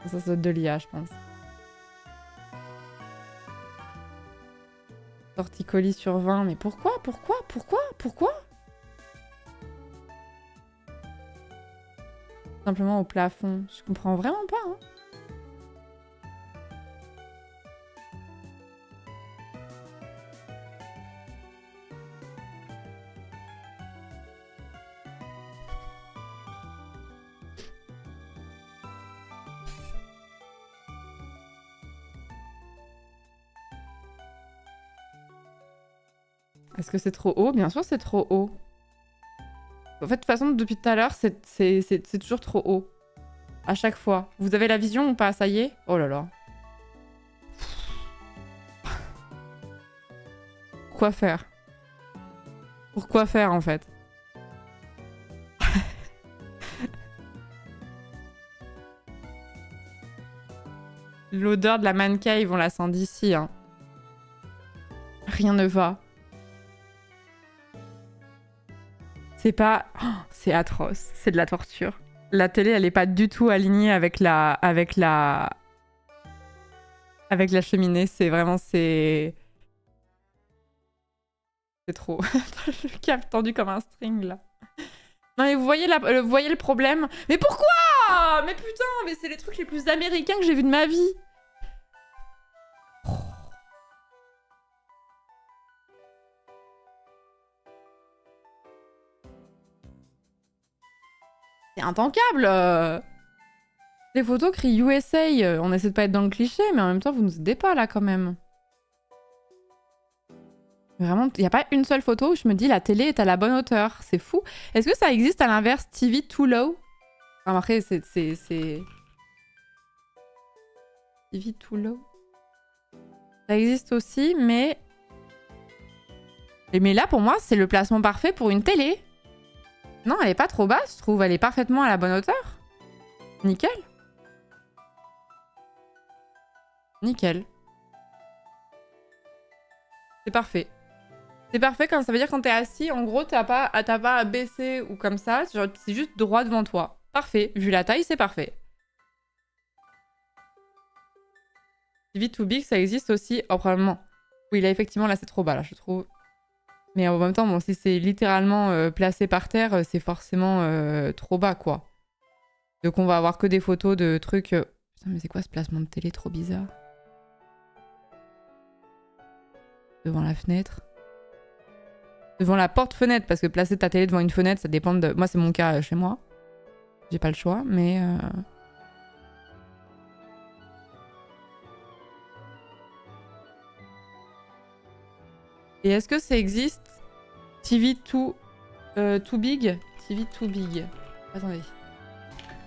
Ça doit être de l'IA, je pense. Torticolis sur 20, mais pourquoi? Simplement au plafond. Je comprends vraiment pas, hein. Est-ce que c'est trop haut? Bien sûr, c'est trop haut. En fait, de toute façon, depuis tout à l'heure, c'est toujours trop haut. À chaque fois. Vous avez la vision ou pas? Ça y est? Oh là là. Quoi faire? Pourquoi faire, en fait? L'odeur de la man cave, on la sent d'ici, hein. Rien ne va. C'est pas... Oh, c'est atroce. C'est de la torture. La télé, elle est pas du tout alignée avec la cheminée. C'est vraiment... C'est trop. Le câble tendu comme un string, là. Non, mais vous voyez le problème? Mais pourquoi? Mais putain, mais c'est les trucs les plus américains que j'ai vus de ma vie. C'est intankable. Les photos crient USA. On essaie de pas être dans le cliché, mais en même temps, vous nous aidez pas, là, quand même. Vraiment, il n'y a pas une seule photo où je me dis la télé est à la bonne hauteur. C'est fou. Est-ce que ça existe à l'inverse, TV too low? Enfin, après, c'est... TV too low. Ça existe aussi, mais... Mais là, pour moi, c'est le placement parfait pour une télé. Non, elle est pas trop basse, je trouve. Elle est parfaitement à la bonne hauteur. Nickel. Nickel. C'est parfait. C'est parfait quand ça veut dire quand t'es assis, en gros, t'as pas à baisser ou comme ça. C'est juste droit devant toi. Parfait. Vu la taille, c'est parfait. TV too big, ça existe aussi. Oh, probablement. Oui, là, effectivement, là, c'est trop bas, là, je trouve. Mais en même temps, bon, si c'est littéralement placé par terre, c'est forcément trop bas, quoi. Donc, on va avoir que des photos de trucs... Putain, mais c'est quoi ce placement de télé trop bizarre? Devant la fenêtre. Devant la porte-fenêtre, parce que placer ta télé devant une fenêtre, ça dépend de... Moi, c'est mon cas chez moi. J'ai pas le choix, mais... Et est-ce que ça existe? TV too big? TV too big. Attendez.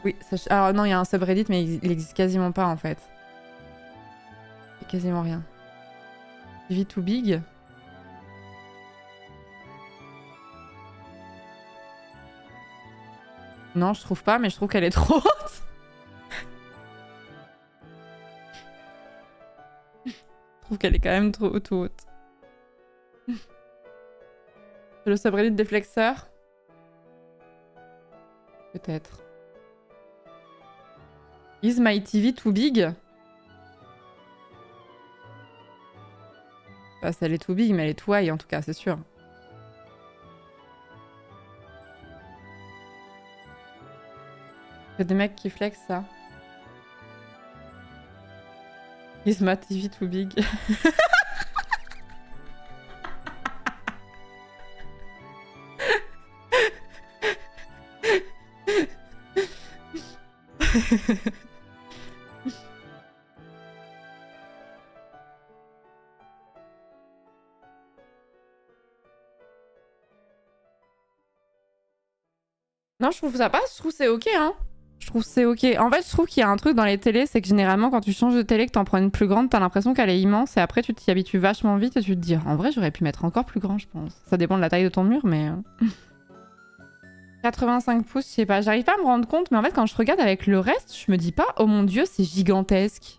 Oui, ça... alors non, il y a un subreddit, mais il existe quasiment pas, en fait. Il y a quasiment rien. TV too big? Non, je trouve pas, mais je trouve qu'elle est trop haute. Je trouve qu'elle est quand même trop haute. Le subreddit des flexeurs? Peut-être. Is my TV too big? Bah, elle est too big, mais elle est too high en tout cas, c'est sûr. Il y a des mecs qui flexent ça. Is my TV too big? Non, je trouve ça passe, je trouve c'est ok, hein. Je trouve c'est ok. En fait, je trouve qu'il y a un truc dans les télés, c'est que généralement, quand tu changes de télé, que t'en prends une plus grande, t'as l'impression qu'elle est immense, et après, tu t'y habitues vachement vite, et tu te dis, en vrai, j'aurais pu mettre encore plus grand, je pense. Ça dépend de la taille de ton mur, mais... 85 pouces, je sais pas, j'arrive pas à me rendre compte, mais en fait, quand je regarde avec le reste, je me dis pas, oh mon dieu, c'est gigantesque.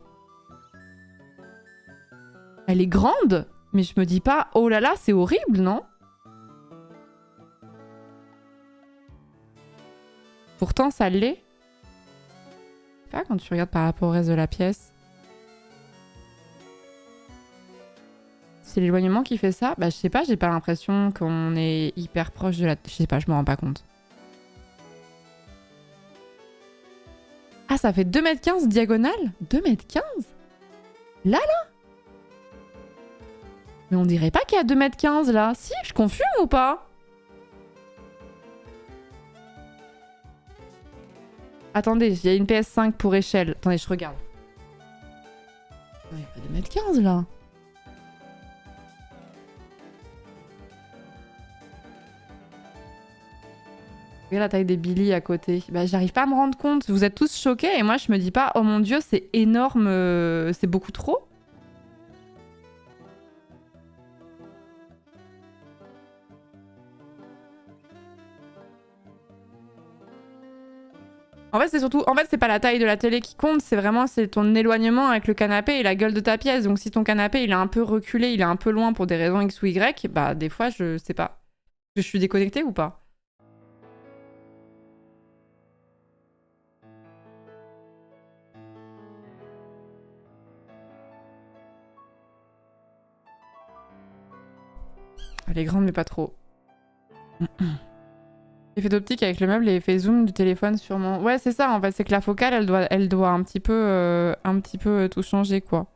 Elle est grande, mais je me dis pas, oh là là, c'est horrible, non? Pourtant, ça l'est. Je sais pas, quand tu regardes par rapport au reste de la pièce. C'est l'éloignement qui fait ça? Bah, je sais pas, j'ai pas l'impression qu'on est hyper proche de la... Je sais pas, je me rends pas compte. Ah, ça fait 2,15 m diagonale? 2,15 m? Là? Mais on dirait pas qu'il y a 2,15 m là. Si, je confume ou pas? Attendez, il y a une PS5 pour échelle. Attendez, je regarde. Il n'y a pas 2,15 m là. Regarde la taille des Billy à côté. Bah, j'arrive pas à me rendre compte. Vous êtes tous choqués et moi je me dis pas, oh mon dieu, c'est énorme, c'est beaucoup trop. En fait, c'est surtout... En fait, c'est pas la taille de la télé qui compte, c'est vraiment ton éloignement avec le canapé et la gueule de ta pièce. Donc si ton canapé, il est un peu reculé, il est un peu loin pour des raisons X ou Y, bah des fois, je sais pas. Je suis déconnectée ou pas? Elle est grande, mais pas trop. Effet d'optique avec le meuble et effet zoom du téléphone sûrement. Ouais, c'est ça en fait, c'est que la focale, elle doit un petit peu tout changer quoi.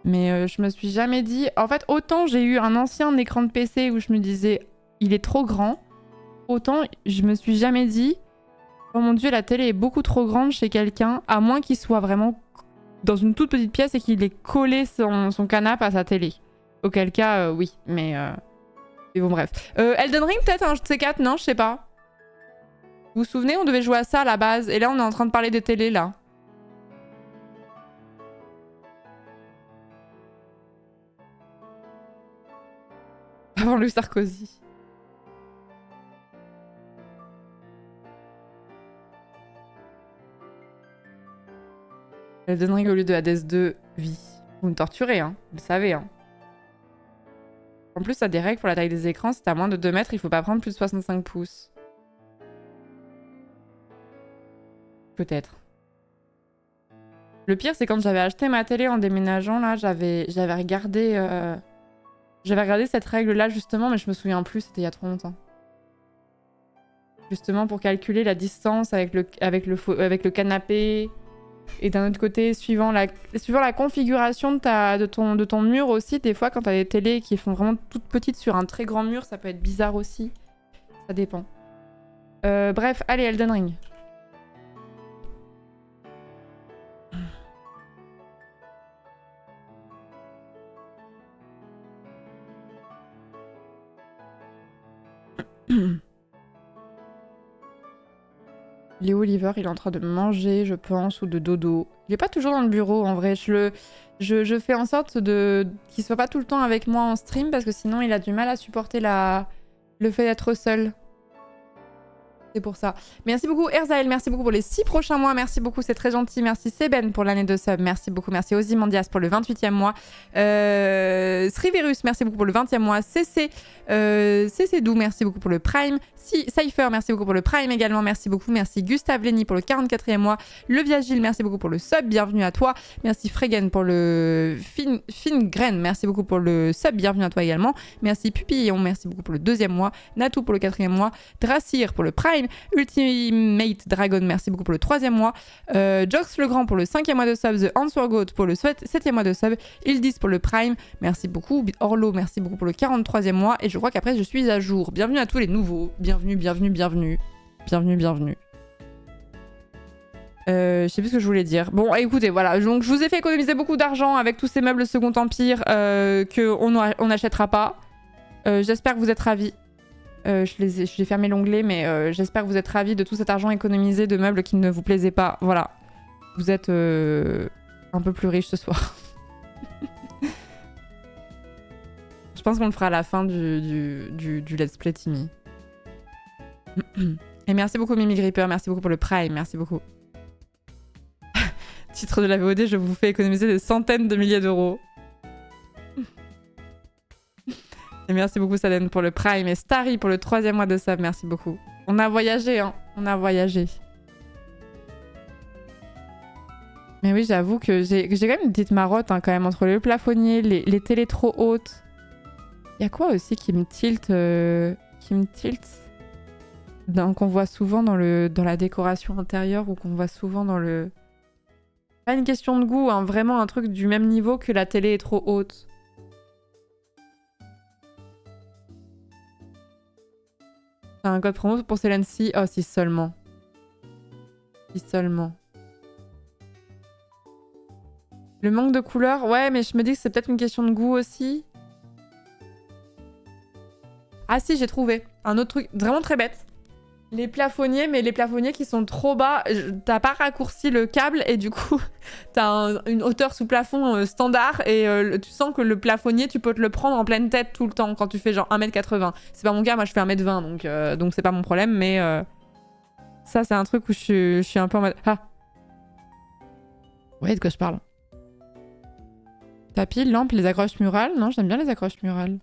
Mais je me suis jamais dit... En fait, autant j'ai eu un ancien écran de PC où je me disais il est trop grand, autant je me suis jamais dit oh mon dieu, la télé est beaucoup trop grande chez quelqu'un, à moins qu'il soit vraiment dans une toute petite pièce et qu'il ait collé son canapé à sa télé. Auquel cas, oui, mais bon, bref. Elden Ring, peut-être un jeu de ces quatre, non, je sais pas. Vous vous souvenez, on devait jouer à ça à la base, et là, on est en train de parler des télés, là. Avant le Sarkozy. Elden Ring au lieu de Hades 2, vie. Vous me torturez, hein, vous le savez, hein. En plus, ça a des règles pour la taille des écrans. Si t'as moins de 2 mètres, il faut pas prendre plus de 65 pouces. Peut-être. Le pire, c'est quand j'avais acheté ma télé en déménageant, là, j'avais regardé cette règle-là, justement, mais je me souviens plus, c'était il y a trop longtemps. Justement, pour calculer la distance avec le canapé. Et d'un autre côté, suivant la configuration de ton mur aussi, des fois, quand t'as des télés qui font vraiment toutes petites sur un très grand mur, ça peut être bizarre aussi. Ça dépend. Bref, allez, Elden Ring. Léo Oliver, il est en train de manger, je pense, ou de dodo. Il est pas toujours dans le bureau, en vrai. Je fais en sorte qu'il soit pas tout le temps avec moi en stream, parce que sinon, il a du mal à supporter le fait d'être seul. C'est pour ça. Merci beaucoup Erzael, merci beaucoup pour les 6 prochains mois, merci beaucoup, c'est très gentil. Merci Seben pour l'année de sub, merci beaucoup. Merci Ozymandias pour le 28e mois. Srivirus, merci beaucoup pour le 20e mois. CC Dou, merci beaucoup pour le Prime. Cypher, merci beaucoup pour le Prime également, merci beaucoup. Merci Gustave Lenny pour le 44e mois. Le Viagile, merci beaucoup pour le sub, bienvenue à toi. Merci Fregen pour le Fingren, merci beaucoup pour le sub, bienvenue à toi également. Merci Pupillon, merci beaucoup pour le 2e mois. Natou pour le 4e mois. Dracir pour le Prime. Ultimate Dragon, merci beaucoup pour le 3e mois. Jox Legrand pour le 5e mois de sub. The Answer Goat pour le 7e mois de sub. Ildis pour le Prime, merci beaucoup. Orlo, merci beaucoup pour le 43e mois. Et je crois qu'après, je suis à jour. Bienvenue à tous les nouveaux. Bienvenue, bienvenue, bienvenue. Bienvenue, bienvenue. Je sais plus ce que je voulais dire. Bon, écoutez, voilà. Donc, je vous ai fait économiser beaucoup d'argent avec tous ces meubles Second Empire qu'on n'achètera pas. J'espère que vous êtes ravis. J'ai fermé l'onglet, mais j'espère que vous êtes ravis de tout cet argent économisé de meubles qui ne vous plaisaient pas. Voilà. Vous êtes un peu plus riche ce soir. Je pense qu'on le fera à la fin du Let's Play Timmy. Et merci beaucoup Mimi Gripper, merci beaucoup pour le Prime, merci beaucoup. Titre de la VOD, je vous fais économiser des centaines de milliers d'euros. Et merci beaucoup Saden pour le Prime et Starry pour le 3e mois de sub, merci beaucoup. On a voyagé, hein, on a voyagé. Mais oui, j'avoue que j'ai quand même une petite marotte hein, quand même entre le plafonnier, les télés trop hautes. Il y a quoi aussi qui me tilte qu'on voit souvent dans la décoration intérieure ou qu'on voit souvent dans le... Pas une question de goût, hein, vraiment un truc du même niveau que la télé est trop haute. T'as un code promo pour Céline Si? Oh, si seulement. Si seulement. Le manque de couleur? Ouais, mais je me dis que c'est peut-être une question de goût aussi. Ah si, j'ai trouvé. Un autre truc vraiment très bête. Les plafonniers, mais les plafonniers qui sont trop bas. T'as pas raccourci le câble et du coup, t'as une hauteur sous plafond standard et tu sens que le plafonnier, tu peux te le prendre en pleine tête tout le temps quand tu fais genre 1m80. C'est pas mon cas, moi je fais 1m20 donc c'est pas mon problème, mais ça c'est un truc où je suis un peu en mode... Ah. Ouais, de quoi je parle? Tapis, lampe, les accroches murales? Non, j'aime bien les accroches murales.